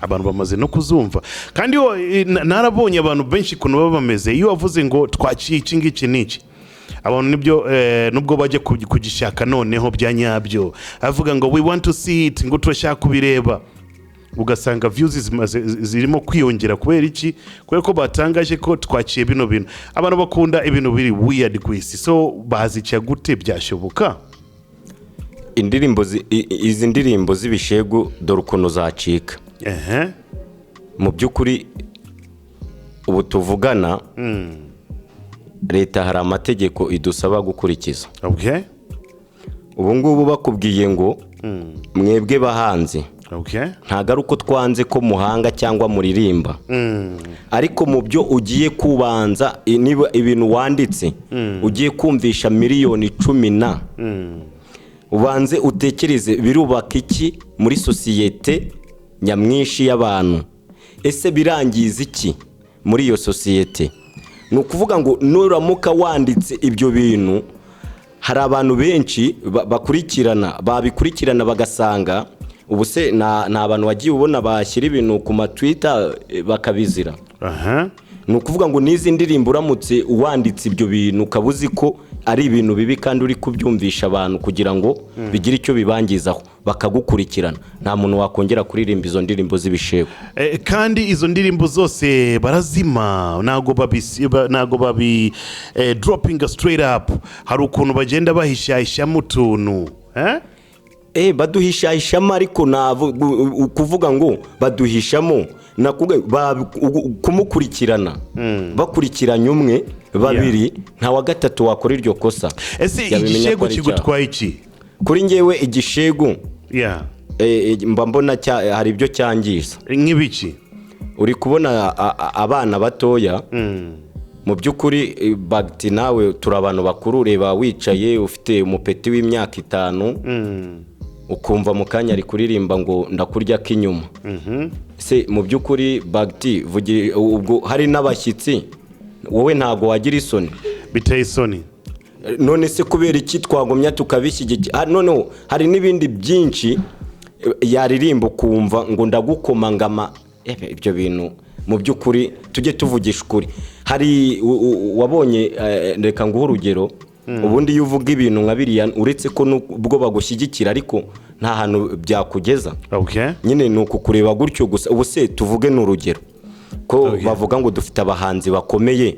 Speaker 2: Abantu bamaze no kuzumva, kandi narabonye abantu benshi kuno baba bameze iyo wavuze ngo twaciye iki ngiki niki, abantu nibyo nubwo bajya kugishaka noneho byanyabyo avuga ngo we want to see it, ngo turashaka kubireba, ugasanga views zirimo kwiyongera. Kubera iki? Kubera ko batangaje ko twaciye bino bintu. Abantu bakunda ibintu biri weird kwisi, so bazica gute? Byashoboka
Speaker 1: izi ndirimbo z'ibishegu dore ukuntu zacika. Mu by'ukuri ubu tuvugana leta hari amategeko idusaba gukurikiza.
Speaker 2: Okay.
Speaker 1: Ubu ngubu bakubwiye ngo mwebwe bahanze,
Speaker 2: okay,
Speaker 1: ntago ari uko twanze ko muhanga cyangwa muririmba, ariko mu byo ugiye kubanza niba ibintu wanditse ugiye kumvisha miliyoni 10 ubanze utekereze birubaka iki muri societe nyamwinshi y'abantu. Ese birangiza iki muri iyo societe? Nukuvuga ngo nuramuka wanditse ibyo bintu, hari abantu benshi babikurikirana bagasanga ubu se na abantu wagiye ubona bashyira ibintu ku ma Twitter bakabizira. Nukuvuga ngo nizi ndirimbo uramutse wanditse ibyo bintu ukabuzi ko ari ibintu bibi kandi uri kubyumvisha abantu kugira ngo bigire icyo bibangizaho bakagukurikirana, nta muntu wakongera kuririmba izo ndirimbo z'ibishego.
Speaker 2: Kandi izo ndirimbo zose barazima, nago babi dropping straight up. Hari ukuntu bagenda bahishahishamo utuntu
Speaker 1: baduhishahishamo, ariko kuvuga ngo baduhishamo kumukurikirana bakurikiranye umwe babiri, nta wa gatatu wakora iryo kosa.
Speaker 2: Ese igishego kigutwaye iki?
Speaker 1: Kuri ngewe igishego mba mbona hari ibyo cyangiza.
Speaker 2: Nk'ibiki?
Speaker 1: Uri kubona abana batoya mu by'ukuri bagiti nawe turi abantu bakuru, reba wicaye ufite umupeti w'imyaka 5 ukumva mu kanya ari kuririmba ngo ndakurya k'inyuma. Se mu by'ukuri bagiti ubwo hari n'abashyitsi wowe ntago wagira isoni,
Speaker 2: biteye isoni.
Speaker 1: none se kubera iki twagomya tukabishyigikira? Noneho hari n'ibindi byinshi yaririmba kumva ngo ndagukomangama. Ibyo bintu mu by'ukuri tujye tuvugisha ukuri. Hari wabonye, reka nguhe urugero, ubundi iyo uvuga ibintu nka biriya uretse ko nubwo bagushyigikira ariko nta hantu byakugeza. Nyine ni ukukureba gutyo gusa. Ubu se tuvuge n'urugero ko bavuga ngo dufite abahanzi bakomeye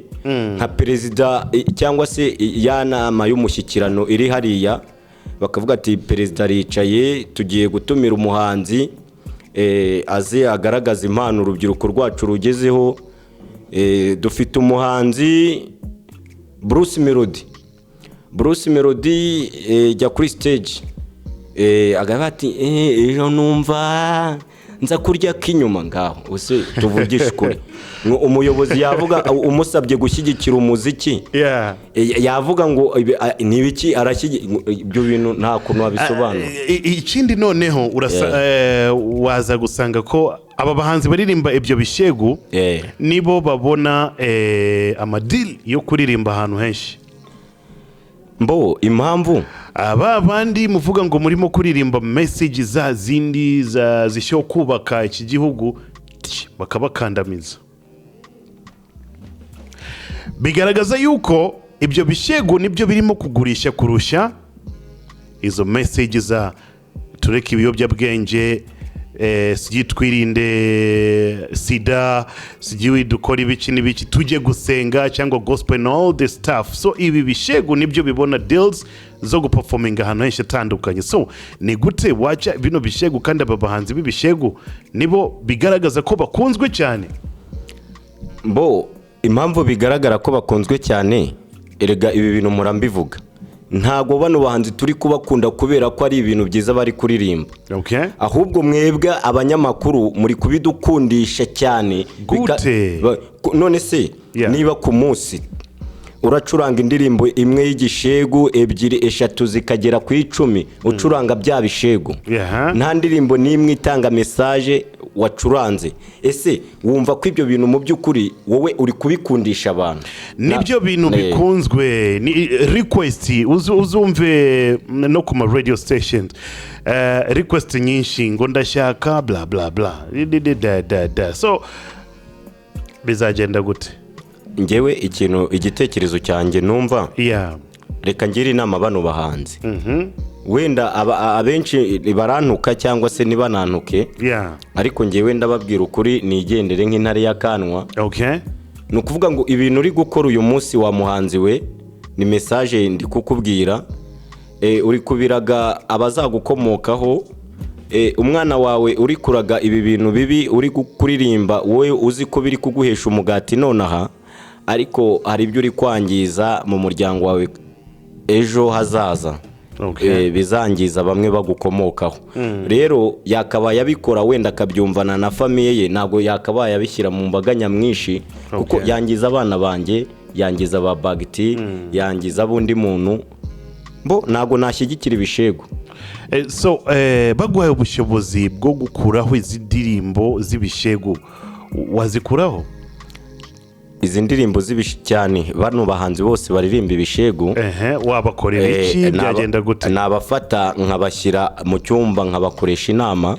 Speaker 1: nka perezida cyangwa se ya nama y'umushyikirano iri hariya, bakavuga ati perezida aricaye tugiye gutumira umuhanzi aze agaragaza impano urubyiruko rwacu rugezeho. Dufite umuhanzi Bruce Melody jya kuri stage agavuga ati ejo numva nza kurya k'inyuma. Ngaho use tuvugisha ukuri, umuyobozi yavuga umusabye gushyigikira umuziki yavuga ngo nibiki arashyigikira ibyo bintu nta kuntu wabisobanura.
Speaker 2: Ikindi noneho waza gusanga ko aba bahanzi baririmba ibyo bishegu nibo babona amadili yo kuririmba ahantu henshi.
Speaker 1: Mbo impamvu
Speaker 2: aba bandi muvuga ngo murimo kuririmba message za zindi zisho kubaka iki gihugu bakabakandamiza, bigaragaza yuko ibyo bishegu nibyo birimo kugurisha kurusha izo message za tureka ibiyobyabwenge, sigi twirinde sida, sigi dukora ibiki n'ibiki, tujye gusenga cyangwa gospel and all the stuff. So ibi bishegu nibyo bibona deals zo guperforminga ahantu henshi atandukanye. So ni gute wacha bino bishegu kandi aba bahanzi b'ibishegu nibo bigaragaza ko bakunzwe cyane?
Speaker 1: Mbo impamvu bigaragara ko bakunzwe cyane, erega ibi bintu murambivuga, ntago bano bahanzi turi kubakunda kubera ko ari ibintu byiza bari kuririmba. Ahubwo mwebwe abanyamakuru muri kubidukundisha cyane. None se niba ku munsi uracuranga indirimbo imwe y'igishegu 2 3 zikagera ku 10 ucuranga bya bishegu, nta ndirimbo nimwe itanga message wacuranze, ese wumva ko ibyo bintu mu by'ukuri wowe uri kubikundisha abantu?
Speaker 2: Nibyo bintu bikunzwe ni request uzumve no ku ma radio stations, request nyinshi ngo ndashaka bla bla bla. So bizagenda gute?
Speaker 1: Ngewe igitekerezo cyanjye numva reka ngire inama bano bahanzi. Wenda abenshi barantuka cyangwa se nibanantuke, ariko ngewe ndababwira ukuri nigendere nk'intare y'akanwa. Ni ukuvuga ngo ibintu uri gukora uyu munsi wa muhanzi we ni message ndi kukubwira, uri kubiraga abazagukomokaho. Umwana wawe uri kuraga ibi bintu bibi uri kuririmba, wowe uzi ko biri kuguhesha umugati nonaha, ariko hari ibyo uri kwangiza mu muryango wawe ejo hazaza. Bizangiza bamwe bagukomokaho. Rero yakabaye abikora wenda akabyumvana na famiye ye, ntago yakabaye abishyira mu mbaga nyamwinshi kuko yangiza abana banjye, yangiza aba bagiti, yangiza abundi muntu. Mbo ntago nashyigikira ibishego.
Speaker 2: So baguhaye ubushobozi bwo gukuraho izi ndirimbo z'ibishegu, wazikuraho?
Speaker 1: Izi ndirimbo cyane bano bahanzi bose baririmba ibishegu,
Speaker 2: wabakorera iki? Byagenda gute?
Speaker 1: Nabafata nkabashyira mu cyumba nkabakoresha inama,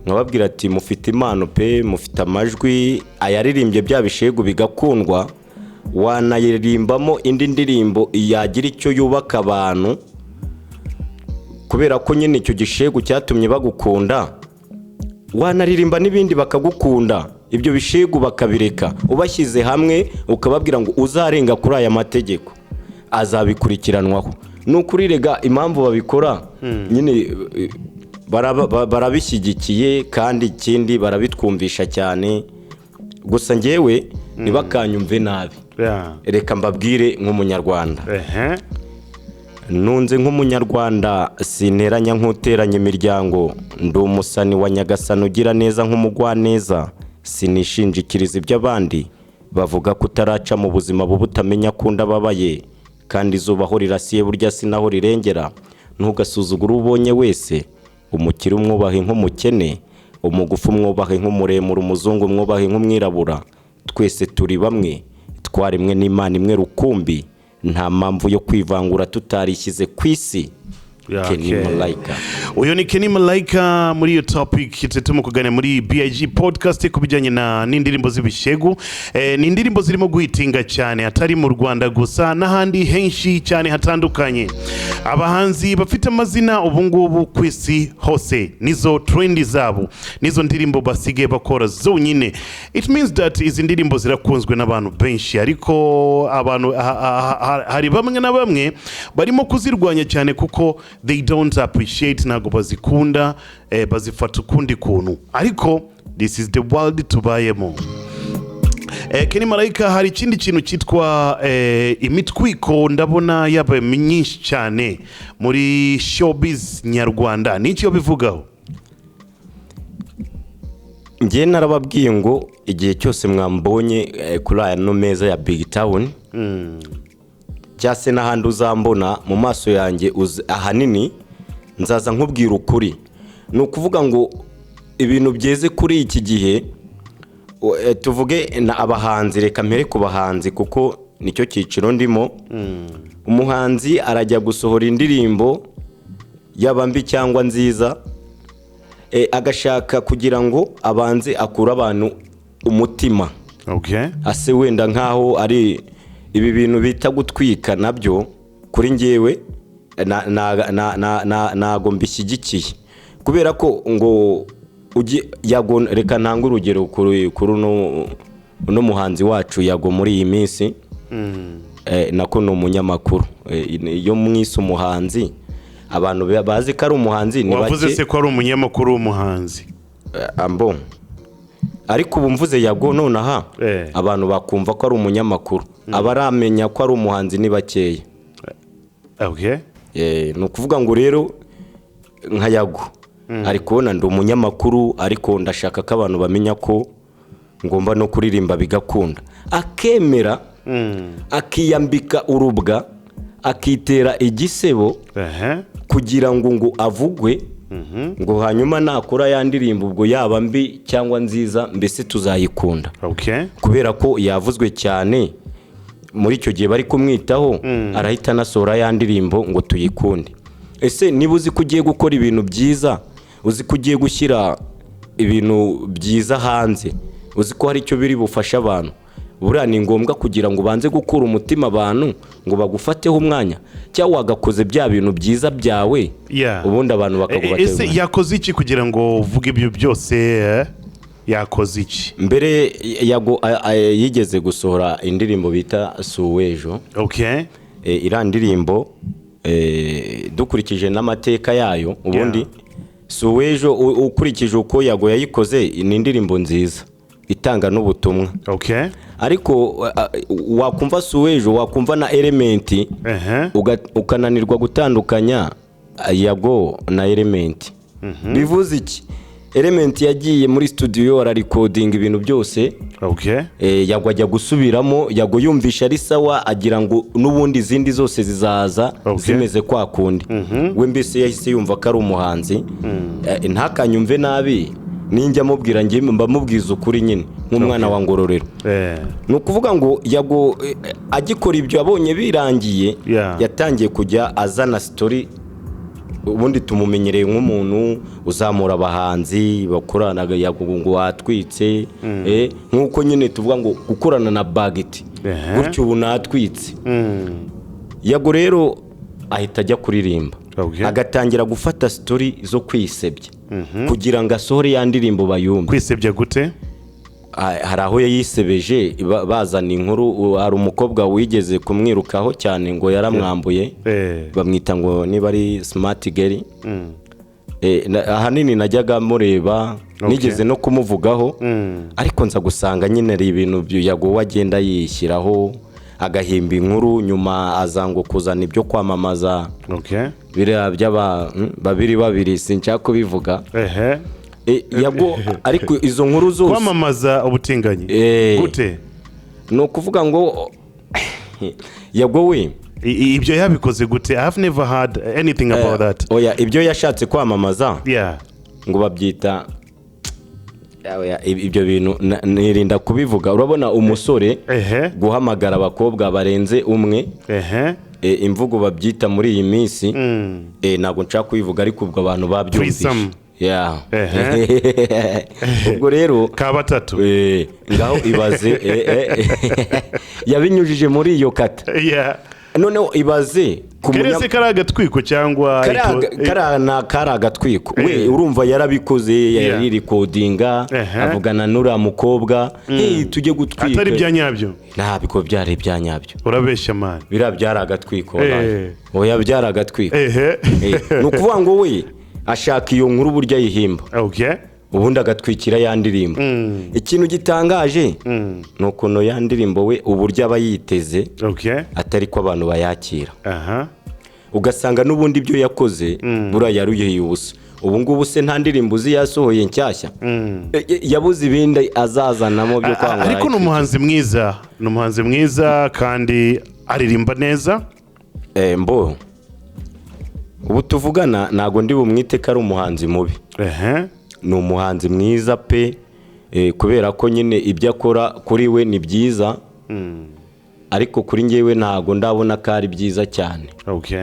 Speaker 1: nkababwira ati mufite impano pe, mufite amajwi, ayaririmbye bya bishegu bigakundwa, wanayirimbamo indi ndirimbo yagira icyo yubaka abantu, kubera ko nyine icyo gishegu cyatumye bagukunda. Wanaririmba n'ibindi bakagukunda, ibyo bishegu bakabireka. Ubashyize hamwe ukababwira ngo uzarenga kuri aya mategeko azabikurikiranwaho. Nukurirega impamvu babikora nyine barabishyigikiye kandi ikindi barabitwumvisha cyane. Gusa ngewe ntibakanyumve nabi, reka mbabwire nk'umunyarwanda. Nunze nk'umunyarwanda sinteranya nk'uteranya imiryango, ndi umusani wa Nyagasani ugira neza nk'umugwaneza, sinishinjikiriza iby'abandi bavuga ko utaraca mu buzima bubutamenya kunda babaye kandi izuba aho rirasiye burya sinaho rirengera ntugasuzugura ubonye wese umukire umwubahe nk'umukene umugufu umwubahe nk'umuremure umuzungu umwubahe nk'umwirabura twese turi bamwe twarimwe n'Imana imwe rukumbi nta mpamvu yo kwivangura tutarishyize ku isi. Kenny Malaika.
Speaker 2: Uyo ni Kenny Malaika muri iyo topic tutumo kugana muri BIG podcast kubijanye na n'indirimbo z'ibishegu. Ni indirimbo zirimo guhitinga cyane atari mu Rwanda gusa n'ahandi henshi cyane hatandukanye. Abahanzi bafite amazina ubungubu kwisi hose nizo trendi zabo nizo ndirimbo basige bakora zonyine. It means that izi ndirimbo zirakunzwe n'abantu benshi ariko abantu hari bamwe na bamwe barimo kuzirwanya cyane kuko they don't appreciate nago bazikunda bazifata ukundi kuntu ariko this is the world tubayemo. Kenny Malaika hari ikindi kintu cyitwa imitwiko ndabona yabaye myinshi cyane muri showbiz nyarwanda n'iki yo bivugaho?
Speaker 1: Ngiye narababwiye ngo igihe cyose mwambonye kuri aya no meza ya BigTown cyase n'ahandi uzambona mu maso yanjye ahanini nzaza nkubwira ukuri. Ni ukuvuga ngo ibintu byeze kuri iki gihe tuvuge na abahanzi, reka mpere ku bahanzi kuko nicyo cyiciro ndimo. Umuhanzi arajya gusohora indirimbo yaba mbi cyangwa nziza agashaka kugira ngo abanze akura abantu umutima. Ase wenda nkaho ari ibi bintu bita gutwika nabyo kuri ngewe nago mbishyigikiye kubera ko ngo yago reka ntanga urugero kuri no muhanzi wacu yago muri iyi minsi nako no munyamakuru iyo mwise umuhanzi abantu bazi ko ari umuhanzi ni bake.
Speaker 2: Wavuze se ko ari umunyamakuru w'umuhanzi
Speaker 1: ambo ariko ubu mvuze yago nonaha abantu bakumva ko ari umunyamakuru abaramenya ko ari umuhanzi ni bakeya. Ni ukuvuga ngo rero nka yago ari kubona ndi umunyamakuru ariko ndashaka ko abantu bamenya ko ngomba no kuririmba bigakunda akemera akiyambika urubwa akitera igisebo kugira ngo avugwe ngo hanyuma nakora yandirimba ubwo yaba mbi cyangwa nziza mbese tuzayikunda kubera ko yavuzwe cyane muri icyo gihe bari kumwitaho arahita nasohora yandirimbo ngo tuyikunde. Ese niba uzi ko ugiye gukora ibintu byiza uzi ko ugiye gushyira ibintu byiza hanze uzi ko hari icyo biri bufasha abantu buriya ni ngombwa kugira ngo ubanze gukura umutima abantu ngo bagufateho umwanya cyangwa wagakoze bya bintu byiza byawe ubundi abantu bakagubatera.
Speaker 2: Ese yakoze iki kugira ngo uvuge ibyo byose yakoze iki?
Speaker 1: Mbere yago yigeze gusohora indirimbo bita Suwejo. Ira ndirimbo dukurikije n'amateka yayo ubundi Suwejo ukurikije uko yago yayikoze ni indirimbo nziza itanga n'ubutumwa. Ariko wakumva Suwejo wakumva na elementi ukananirwa gutandukanya yago na elementi. Bivuze iki? Elementi yagiye muri studio ara recording ibintu byose yago ajya gusubiramo yago yumvisha ari sawa agira ngo nubundi zindi zose zizaza zimeze kwa kundi we mbese yahise yumva ko ari umuhanzi ntakanyumve nabi ninjya mubwira ngiye mbamubwiza ukuri nyine nk'umwana wa Ngororero. Ni ukuvuga ngo yago agikora ibyo abonye birangiye yatangiye kujya azana story ubundi tumumenyereye nk'umuntu uzamura abahanzi bakoranaga yago watwitse nkuko nyine tuvuga ngo gukorana na bagiti gutyo ubu natwitse. Yago rero ahita ajya kuririmba agatangira gufata story zo kwisebya kugira ngo asohore yandirimbo bayumve.
Speaker 2: Kwisebya gute?
Speaker 1: Hari aho yayisebeje bazana inkuru hari umukobwa wigeze kumwirukaho cyane ngo yaramwambuye bamwita ngo niba ari smart girl. Ahanini najyaga mureba nigeze no kumuvugaho ariko nza gusanga nyine ari ibintu yago wagenda yishyiraho agahimba inkuru nyuma azango kuzana ibyo kwamamaza biriya babiri sinshaka kubivuga. Yago ariko izo nkuru zose
Speaker 2: kwamamaza ubutinganyi gute?
Speaker 1: no kuvuga ngo yagowe
Speaker 2: ibyo yabikoze gute? I have never heard anything about that.
Speaker 1: Oya ibyo yashatse kwamamaza ngo babyita ibyo bintu nirinda kubivuga. Urabona umusore guhamagara abakobwa barenze umwe, imvugo babyita muri iyi minsi, ntago nshaka kubivuga ariko ubwo abantu babyumvise. Ubwo rero
Speaker 2: ka batatu
Speaker 1: ngaho ibaze yabinyujije muri iyo kata. Noneho ibaze
Speaker 2: keretse karagatwiko cyangwa
Speaker 1: karagatwiko we urumva yarabikoze yari recordinga avugana n'ura mukobwa tujye gutwika
Speaker 2: atari byanyabyo
Speaker 1: ntabiko byari byanyabyo.
Speaker 2: Urabeshya man,
Speaker 1: byari agatwiko oya byari agatwiko. No kuvuga ngo we ashaka iyo nkuru burya yihimba ubundi agatwikira ya ndirimbo. Ikintu gitangaje nuko no ya ndirimbo we uburyo aba yiteze atari ko abantu bayakira. Ugasanga n'ubundi ibyo yakoze bura yaruye ubusa. Ubu ngubu se nta ndirimbo uzi yasohoye nshyashya, yabuze ibindi azazanamo byo kwanga.
Speaker 2: Ariko n'umuhanzi mwiza kandi aririmba neza.
Speaker 1: Mbo ubu tuvugana nago ndi bumwite ko ari umuhanzi mubi. Ni umuhanzi mwiza pe, kubera ko nyine ibyo akora kuri we ni byiza, ariko kuri njyewe ntago ndabona ko ari byiza cyane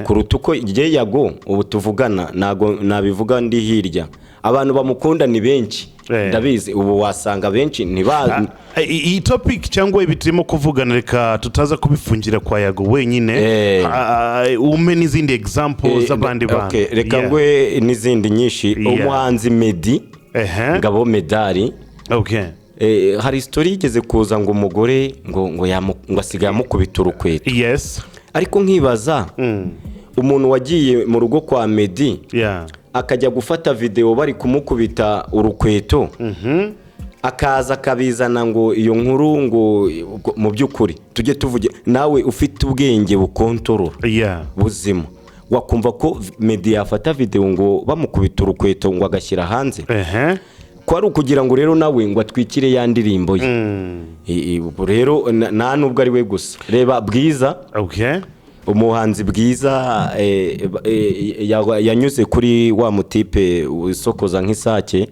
Speaker 1: kuruta uko igihe yago ubu tuvugana. Nago nabivuga ndi hirya, abantu bamukunda ni benshi ndabizi. Ubu wasanga benshi ntibazi
Speaker 2: iyi topic cyangwa ibiturimo kuvugana, reka tutaza kubifungira kwa yago wenyine. Ume n'izindi examples z'abandi bantu.
Speaker 1: Reka ngwe n'izindi nyinshi. Umuhanzi Meddy Ngabo Medali, hari story igeze kuza ngo umugore ngo asigaye amukubita urukweto. Ariko nkibaza umuntu wagiye mu rugo kwa Meddy akajya gufata video bari kumukubita urukweto, akaza akabizana ngo iyo nkuru ngo mu by'ukuri tujye tuvuge nawe ufite ubwenge bukontorora buzima, wakumva ko Meddy yafata video ngo bamukubita urukweto ngo agashyira hanze? Ko ari ukugira ngo rero nawe ngo atwikire ya ndirimbo ye. Rero nta nubwo ari we gusa. Reba Bwiza, umuhanzi Bwiza yanyuze kuri wa mutipe usokoza nk'isake,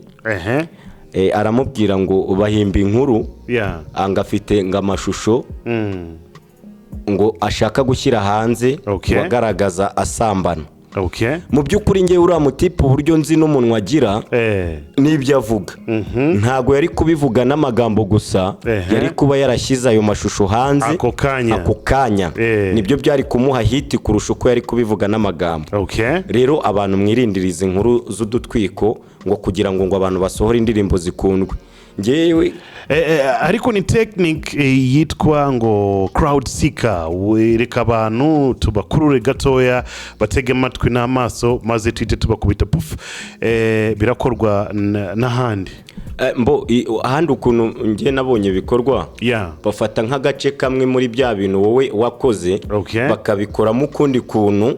Speaker 1: aramubwira ngo bahimba inkuru angafite ngamashusho ngo ashaka gushyira hanze wagaragaza asambana. Mu by'ukuri ngewe uriya mutipe uburyo nzi n'umunwa agira n'ibyo avuga, ntago yari kubivuga n'amagambo gusa, yari kuba yarashyize ayo mashusho hanze ako kanya. Nibyo byari kumuha hiti kurusha uko yari kubivuga n'amagambo. Rero abantu mwirindiriza inkuru z'udutwiko ngo kugira ngo abantu basohore indirimbo zikundwe. Ngewe
Speaker 2: ariko ni technique yitwa ngo crowd seeker. Reka abantu tubakurure gatoya batege amatwi n'amaso maze twite tubakubita puff. Birakorwa n'ahandi
Speaker 1: mbo ahandi ukuntu ngiye nabonye bikorwa, bafata nk'agace kamwe muri bya bintu wowe wakoze bakabikoramo ukundi kuntu,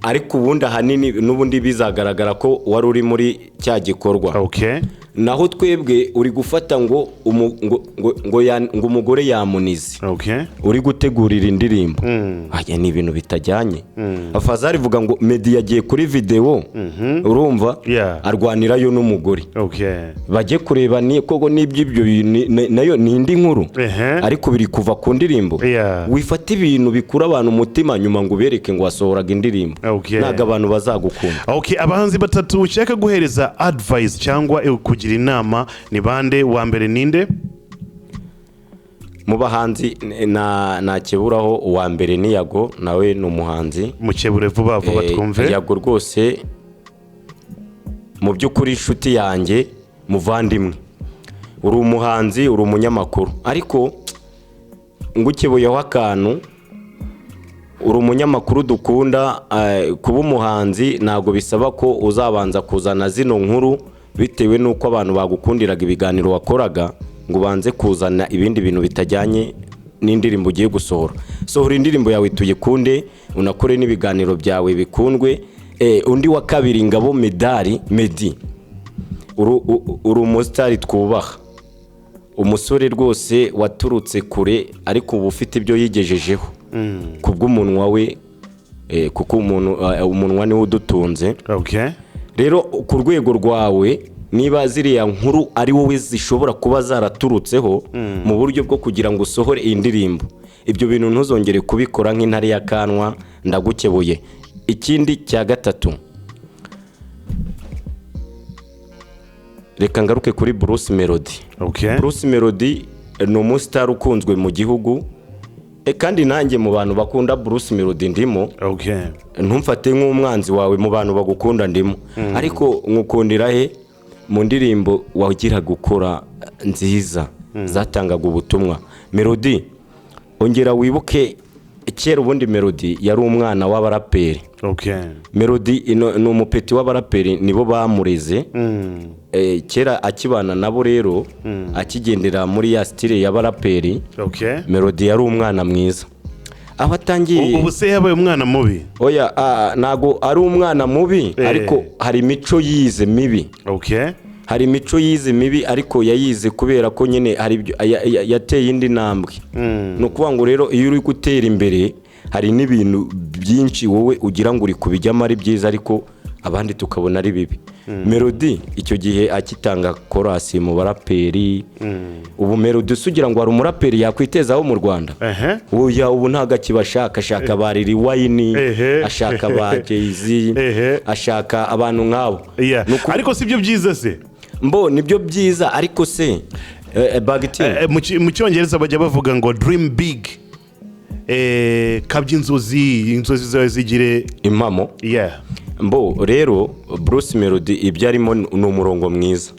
Speaker 1: ariko ubundi ahanini n'ubundi bizagaragara ko wari uri muri cya gikorwa. Naho twebwe uri gufata ngo umugore yamunize, uri gutegurira indirimbo. Aya ni ibintu bitajyanye. Afazari vuga ngo Meddy yagiye kuri video, urumva arwanirayo n'umugore, bajye kureba ni koko n'ibyo nayo ni indi nkuru, ariko biri kuva ku ndirimbo. Wifata ibintu bikura abantu umutima nyuma ngo ubereke ngo wasohoraga indirimbo, naga abantu bazagukunda.
Speaker 2: Abahanzi batatu ushaka guhereza advice cyangwa kugira inama ni bande? Wa mbere ninde
Speaker 1: mu bahanzi? na keburaho uwa mbere ni Yago, nawe ni umuhanzi.
Speaker 2: Mukebure vuba vuba twumve.
Speaker 1: Yago rwose mu by'ukuri inshuti yanjye, muvandimwe, uri umuhanzi, uri umunyamakuru, ariko ngukebuyeho akantu, uri umunyamakuru dukunda. Kuba umuhanzi ntabwo bisaba ko uzabanza kuzana zino nkuru bitewe nuko abantu bagukundiraga ibiganiro wakoraga, ngo banze kuzana ibindi bintu bitajyanye n'indirimbo ugiye gusohora. Sohora indirimbo yawe tuyikunde, unakore n'ibiganiro byawe bikundwe. Undi wa kabiri Ngabo Meddy, uri umusitari twubaha, umusore rwose waturutse kure ariko ubu ufite ibyo yigejejeho kubw'umunwa we kuko umunwa niwo udutunze. Rero ku rwego rwawe niba ziriya nkuru ari wowe zishobora kuba zaraturutseho mu buryo bwo kugira ngo usohore iyi ndirimbo, ibyo bintu ntuzongere kubikora nk'intare y'akanwa, ndagukebuye. Ikindi cya gatatu, reka ngaruke kuri Bruce Melody. Bruce Melody ni umustar ukunzwe mu gihugu, kandi nanjye mu bantu bakunda Bruce Melody ndimo. Ntumfate nk'umwanzi wawe, mu bantu bagukunda ndimo. Ariko nkukundira he mu ndirimbo wagira gukora nziza zatangaga ubutumwa. Melody, ongera wibuke kera ubundi Melody yari umwana w'abaraperi. Melody ni umupeti w'abaraperi, nibo bamureze. Kera akibana nabo rero akigendera muri ya style y'abaraperi. Melody yari umwana mwiza. Aho atangiye
Speaker 2: ubu se yabaye umwana mubi?
Speaker 1: Oya, nago ari umwana mubi, ariko hari imico yize mibi. Hari imico yize mibi ariko yayize kubera ko nyine hari yateye indi ntambwe. No kuvuga ngo rero iyo uri gutera imbere hari n'ibintu byinshi wowe ugira ngo uri kubijyamo ari byiza ariko abandi tukabona ari bibi. Melody icyo gihe akitanga chorus mu baraperi. Ubu Melody sugira ngo hari umuraperi yakwitezaho mu Rwanda. Oya, ubu ntaga kibashaka, ashaka bariri wine, ashaka ba Jay-Z, ashaka abantu nk'abo.
Speaker 2: Ariko sibyo byiza se?
Speaker 1: Mbo nibyo byiza ariko se BigTown
Speaker 2: mu cyongereza bajya bavuga ngo dream big, kabya inzozi zawe zigire impamo. Mbo rero Bruce Melody ibyo arimo ni umurongo mwiza,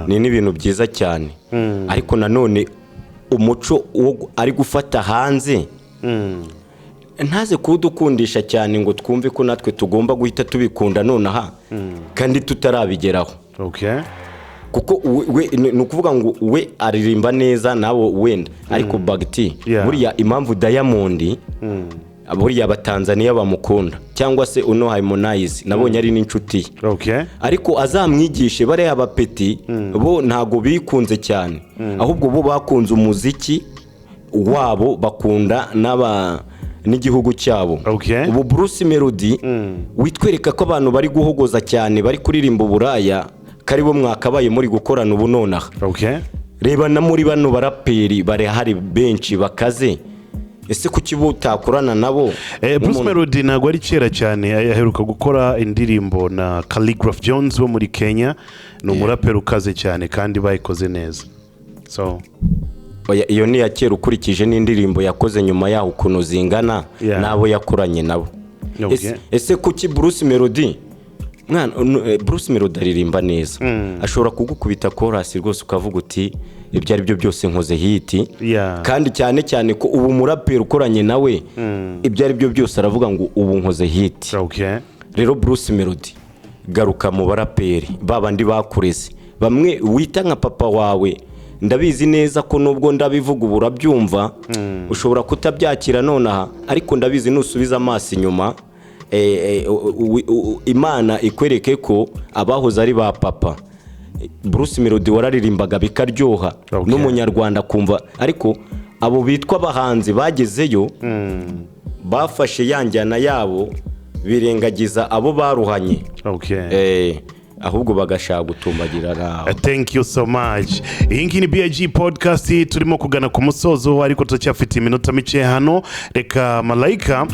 Speaker 2: ni n'ibintu byiza cyane. Ariko nanone umuco ari gufata hanze ntaze kudukundisha cyane ngo twumve ko natwe tugomba guhita tubikunda nonaha kandi tutarabigeraho. Kuko ni ukuvuga ngo we aririmba neza nawe wenda, ariko BigTown buriya impamvu Diamond buriya abatanzania bamukunda cyangwa se uno Harmonize nabonye ari n'inshuti. Ariko azamwigishe bariya abapeti bo ntago bikunze cyane, ahubwo bo bakunze umuziki wabo, bakunda n'igihugu cyabo. Ubu Bruce Melody witwereka ko abantu bari guhogoza cyane, bari kuririmba uburaya, karibo mwakabaye muri gukorana ubu nonaha. Reba na muri bano baraperi bare hari benshi bakaze, ese kuki butakorana nabo? Bruce Melody ntago ari kera cyane, yaheruka gukora indirimbo na Calligraph Jones wo muri Kenya. Ni umuraperi ukaze cyane kandi bayikoze neza.
Speaker 1: Iyo ni ya kera ukurikije n'indirimbo yakoze nyuma yaho ukuntu zingana nabo yakoranye nabo. Ese kuki Bruce Melody Bruce Melody aririmba neza, ashobora kugukubita chorus rwose ukavuga uti ibyo ari byo byose nkoze hit. Kandi cyane cyane ko ubu muraperi ukoranye nawe ibyo ari byo byose aravuga ngo ubu nkoze hit. Rero Bruce Melody garuka mu baraperi babandi bakureze, bamwe wita nka papa wawe. Ndabizi neza ko nubwo ndabivuga ubu urabyumva, ushobora kutabyakira nonaha, ariko ndabizi nusubiza amaso inyuma Imana ikwereke ko abahoze ari ba papa. Bruce Melody wararirimbaga bikaryoha n'umunyarwanda kumva, ariko abo bitwa abahanzi bagezeyo bafashe yanjyana yabo birengagiza abo baruhanye. Ahubwo bagashaka gutumbagira nawe.
Speaker 2: Thank you so much. Iyi ni BIG podcast, turimo kugana ku musozo ariko turacyafite iminota mike hano. Reka Malaika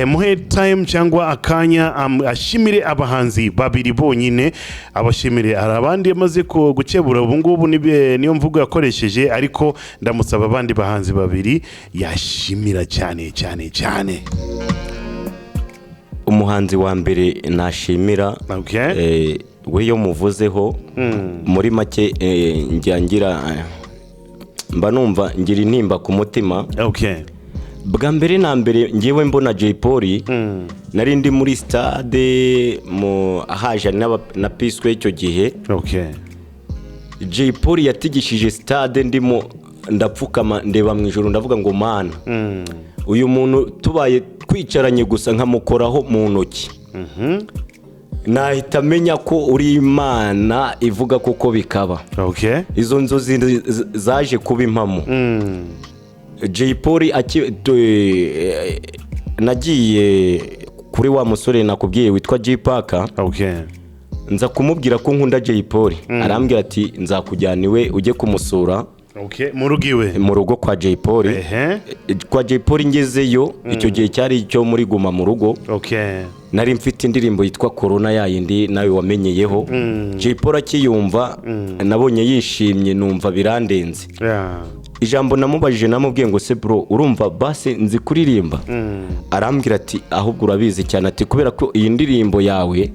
Speaker 2: muhe time cyangwa akanya ashimire abahanzi babiri bonyine, abashimire. Arabandi amaze gukebura ubu ngubu niyo mvugo yakoresheje, ariko ndamusaba abandi bahanzi babiri yashimira cyane cyane cyane.
Speaker 1: Umuhanzi wa mbere nashimira we yo muvuzeho muri make njyangira mba numva ngira intimba ku mutima. Bwa mbere na mbere ngewe mbona Jay Polly nari ndi muri stade mu haje na Piswe icyo gihe. Jay Polly yatigishije stade ndimo ndapfukama ndeba mu ijoro ndavuga ngo mana, uyu muntu tubaye twicaranye gusa nkamukoraho mu ntoki. nahita menya ko uri Imana ivuga kuko bikaba.
Speaker 2: Okay.
Speaker 1: Izo nzozi zaje kuba impamo. Jay Polly nagiye kuri wa musore nakubwiye witwa J Parker.
Speaker 2: Okay.
Speaker 1: Nza kumubwira ko nkunda Jay Polly. Arambwira ati nzakujyana iwe ujye kumusura.
Speaker 2: Okay, murugiwe
Speaker 1: mu rugo kwa Jay Polly. Kwa Jay Polly ngezeyo icyo gihe cyari cyo muri guma mu rugo.
Speaker 2: Okay.
Speaker 1: Nari mfite indirimbo yitwa Corona yayindi nawe wamenyeyeho. Jay Polly akiyumva nabonye yishimye numva birandenze. Ijambo namubajije namubwiye ngo se bro urumva base nzi kuririmba. Arambwira ati ahubwo urabizi cyane ati kubera ko iyi ndirimbo yawe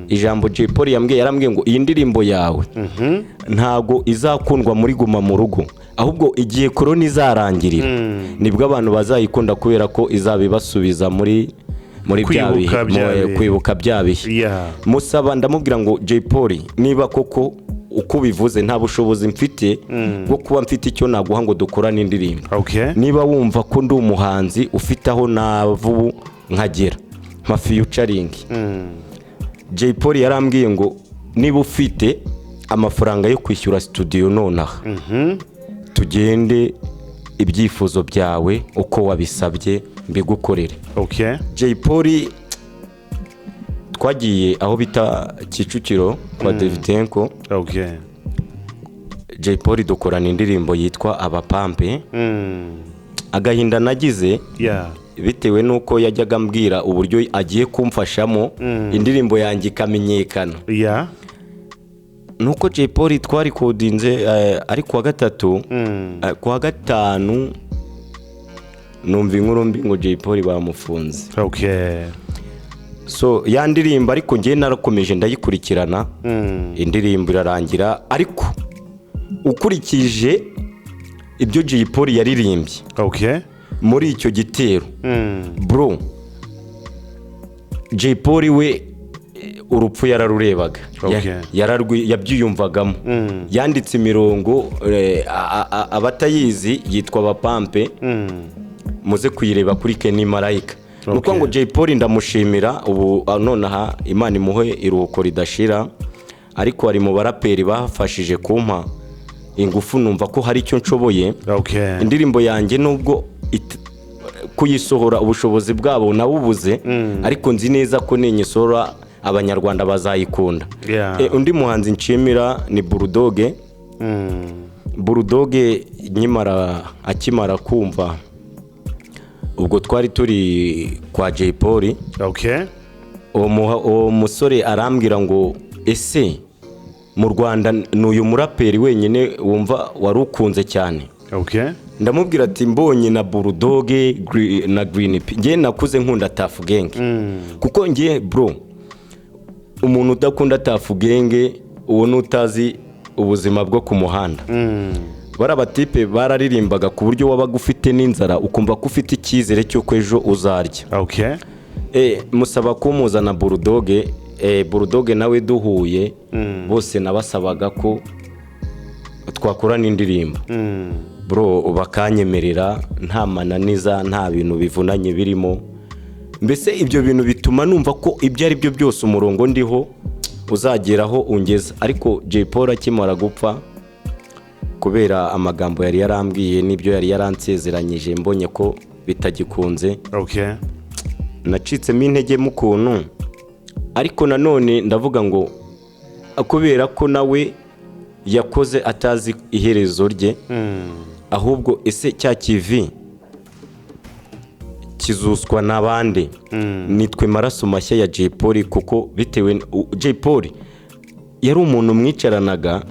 Speaker 1: ijambo Jay Polly yarambwiye ngo iyi ndirimbo yawe ntago izakundwa muri guma mu rugo ahubwo igiye Corona izarangirira nibwo abantu bazayikunda kubera ko izabibasubiza muri kwibuka byabihe. Musaba ndamubwira ngo Jay Polly niba koko uko bivuze nta bushobozi mfite bwo kuba mfite icyo naguha ngo dukorane indirimbo. Niba wumva ko ndi umuhanzi ufite aho navu nkagera nka featuring. Jay Polly yarambwiye ngo niba ufite amafaranga yo kwishyura studio nonaha tugende ibyifuzo byawe uko wabisabye mbigukorere. Jay Polly twagiye aho bita Kicukiro kwa Devitenko. Jay Polly dukorana indirimbo yitwa Abapampe. Agahinda nagize bitewe nuko yajyaga mbwira uburyo agiye kumfashamo indirimbo yanjye ikamenyekana. Nuko Jay Polly twari kodinze ari kuwa gatatu kuwa gatanu numva inkuru mbi ngo Jay Polly bamufunze. So ya ndirimbo ariko ngiye narakomeje ndayikurikirana. Indirimbo irarangira ariko ukurikije ibyo Jay Polly yaririmbye muri icyo gitero bro Jay Polly we urupfu yararurebaga yabyiyumvagamo. Yanditse imirongo abatayizi yitwa Abapampe muze kuyireba kuri Kenny Marayika. Nuko ngo Jay Polly ndamushimira ubu nonaha Imana imuhe iruhuko ridashira ariko ari mu baraperi bafashije kumpa ingufu numva ko hari icyo nshoboye. Indirimbo yanjye nubwo kuyisohora ubushobozi bwabo nabubuze ariko nzi neza ko ninyisohora abanyarwanda bazayikunda. Undi muhanzi nshimira ni Burundi. Burundi akimara kumva ubwo twari turi kwa Jay Polly. Uwo musore arambwira ngo ese mu Rwanda n'uyu muraperi wenyine wumva warukunze cyane. Ndamubwira ati mbonye na Burundi na Green P ngiye nakuze nkunda Tafu Gang kuko ngiye bro umuntu udakunda Tafu Gang uwo nutazi ubuzima bwo ku muhanda. Barabatipe bararirimbaga ku buryo wabaga ufite n'inzara ukumva ko ufite icyizere cyo kwejo uzarya. Musaba kumuzana Burundi. Burundi nawe duhuye bose nabasabaga ko twakorana indirimbo bro bakanyemerera nta mananiza nta bintu bivunanye birimo. Mbese ibyo bintu bituma numva ko ibyo ari byo byose umurongo ndiho uzageraho ungeza. Ariko Jay Polly akimara gupfa kubera amagambo yari yarambwiye n'ibyo yari yaransezeranyije mbonye ko bitagikunze nacitsemo intege mu kuntu. Ariko nanone ndavuga ngo kubera ko nawe yakoze atazi iherezo rye ahubwo ese cya kivi kizuswa nabande nitwe maraso mashya ya Jay Polly kuko bitewe Jay Polly yari umuntu mwicaranaga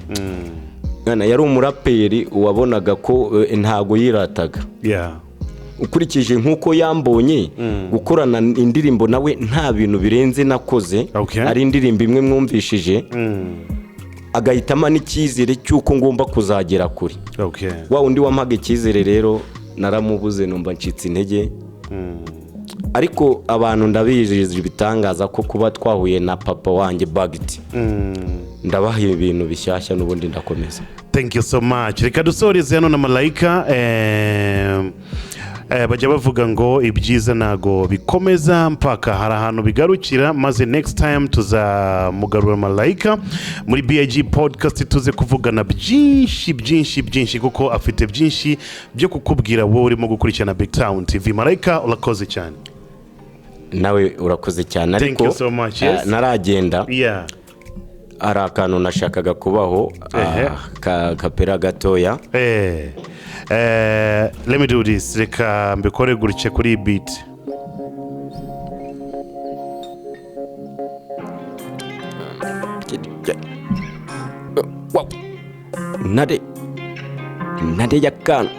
Speaker 1: yari umuraperi wabonaga ko ntago yirataga. Ukurikije nkuko yambonye gukorana indirimbo nawe nta bintu birenze nakoze ari indirimbo imwe mwumvishije agahitama n'icyizere cyuko ngomba kuzagera kuri. Wa undi wampaga icyizere rero naramubuze numva ncitse intege. Ariko abantu ndabizi bitangaza ko kuba twahuye na papa wanjye Bagiti ndabaha ibintu bishyashya n'ubundi ndakomeza.
Speaker 2: Thank you so much. Reka dusoreze hano na Malayika bajya bavuga ngo ibyiza nago bikomeza mpaka hari ahantu bigarukira maze next time tuzamugarura Malaika muri BIG podcast tuze kuvugana byinshi kuko afite byinshi byo kukubwira wowe urimo gukurikirana BigTown TV. Malaika urakoze cyane.
Speaker 1: Nawe urakoze cyane ariko
Speaker 2: so
Speaker 1: naragenda ari akantu nashakaga kubaho kapera gatoya.
Speaker 2: Let me do this. Reka mbikore gutya kuri beat.
Speaker 1: Wow. Nade yakana.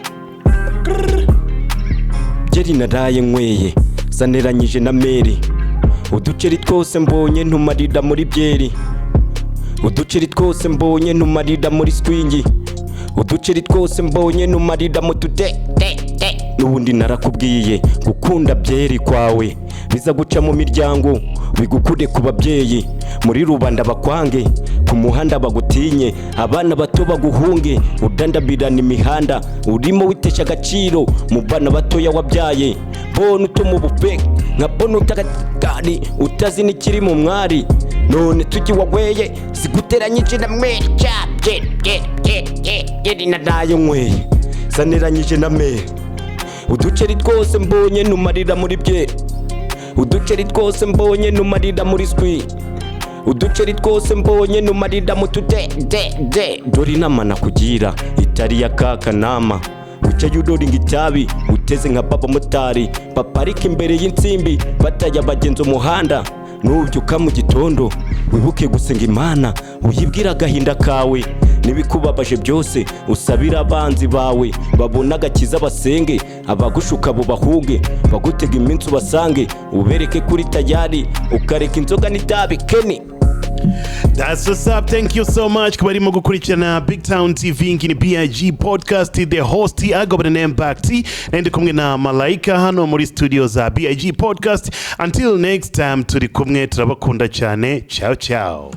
Speaker 1: Jeri naraye nkweye saneranyije na meri. Uduceri twose mbonye ntumarida muri byeri. Uduceri twose mbonye ntumarida muri swingi. Uduceri twose mbonye ntumarida mu tude. Nubundi narakubwiye gukunda byeri kwawe biza guca mu miryango bigukude ku babyeyi muri rubanda bakwange ku muhanda bagutinye abana bato baguhunge udandabirana imihanda urimo witesha agaciro mu bana batoya wabyaye bona utomo bufe nka bona utagani utazi nikiri mu mwari none tuki wagweye siguteranyije na mweri yeri nadaye nkwe saneranyije na mere. Uduceri twose mbonye ntumarira muri byeri. Uduceri twose mbonye ntumarira muri swi. Uduceri twose mbonye ntumarira mu tude. Dore inama nakugira itari ya kakanama. Uca yudoringa itabi uteze nka papa motari paparika imbere y'insimbi bataya abagenzi umuhanda. Nubyuka mu gitondo wibuke gusenga Imana uyibwira agahinda kawe nibikubabaje byose usabira abanzi bawe babona agakiza basenge abagushuka bo bahunge bagutega iminsi ubasange ubereke kuri tayari ukareka inzoga n'itabi Kenny.
Speaker 2: That's what's up. Thank you so much. Kubarimo gukurikirana BigTown TV ngini BIG podcast. The host I go by the name Bakti and kumwe na Malaika hano muri studio za BIG podcast. Until next time turi kumwe turabakunda cyane. Ciao ciao.